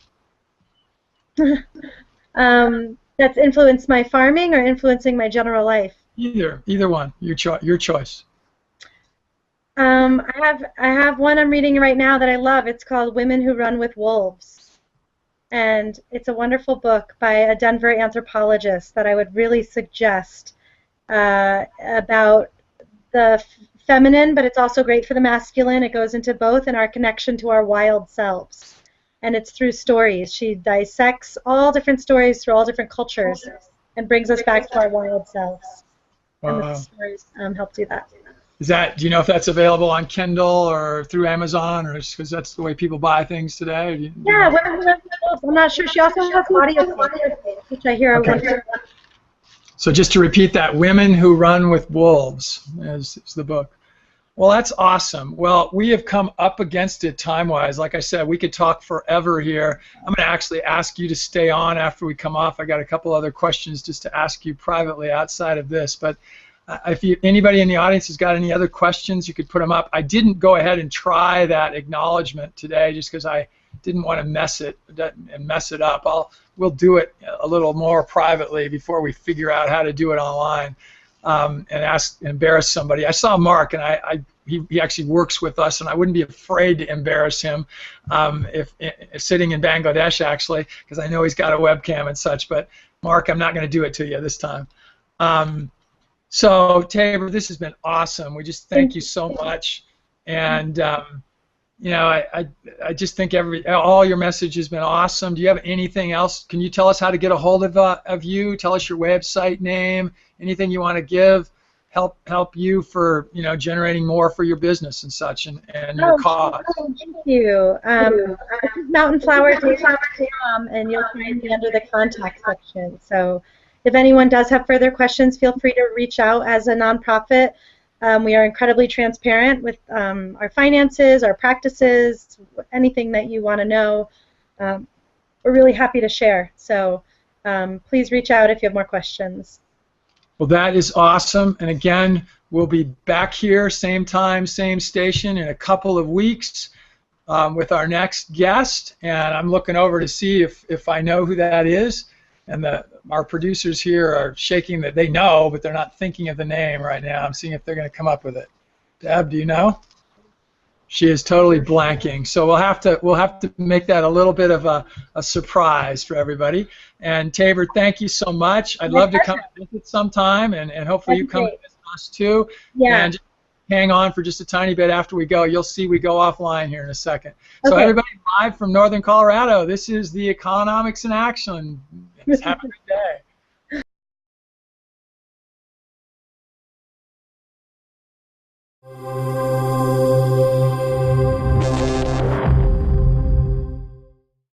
That's influenced my farming or influencing my general life? Either one. Your choice. I have one I'm reading right now that I love. It's called Women Who Run with Wolves. And it's a wonderful book by a Denver anthropologist that I would really suggest about the feminine, but it's also great for the masculine. It goes into both and our connection to our wild selves. And it's through stories. She dissects all different stories through all different cultures and brings us back to our wild selves. Wow. And the stories help do that. Is that, do you know if that's available on Kindle or through Amazon, or because that's the way people buy things today? Yeah, Women Who Run with Wolves. I'm not sure. She also has audio, which I hear are wonderful. So just to repeat that, Women Who Run with Wolves is the book. Well, that's awesome. Well, we have come up against it time-wise. Like I said, we could talk forever here. I'm going to actually ask you to stay on after we come off. I got a couple other questions just to ask you privately outside of this. But if anybody in the audience has got any other questions, you could put them up. I didn't go ahead and try that acknowledgement today just because I didn't want to mess it up. We'll do it a little more privately before we figure out how to do it online, and embarrass somebody. I saw Mark, and he actually works with us, and I wouldn't be afraid to embarrass him if sitting in Bangladesh, actually, because I know he's got a webcam and such. But Mark, I'm not going to do it to you this time. So Tabor, this has been awesome. We just thank you so much, and you know, I just think all your message has been awesome. Do you have anything else? Can you tell us how to get a hold of you? Tell us your website name, anything you want to give, help you for, you know, generating more for your business and such, and your cause. Thank you. mountainflower.com, and you'll find me under the contact section. So if anyone does have further questions, feel free to reach out. As a nonprofit, we are incredibly transparent with our finances, our practices, anything that you want to know. We're really happy to share. So please reach out if you have more questions. Well, that is awesome. And again, we'll be back here, same time, same station, in a couple of weeks. with our next guest, and I'm looking over to see if I know who that is. And our producers here are shaking that they know, but they're not thinking of the name right now. I'm seeing if they're going to come up with it. Deb, do you know? She is totally blanking. So we'll have to make that a little bit of a surprise for everybody. And Tabor, thank you so much. I'd love to come and visit sometime, and hopefully you come and visit us too. Yeah. And just hang on for just a tiny bit after we go. You'll see we go offline here in a second. So everybody live from Northern Colorado, this is the Economics in Action. Have a good day.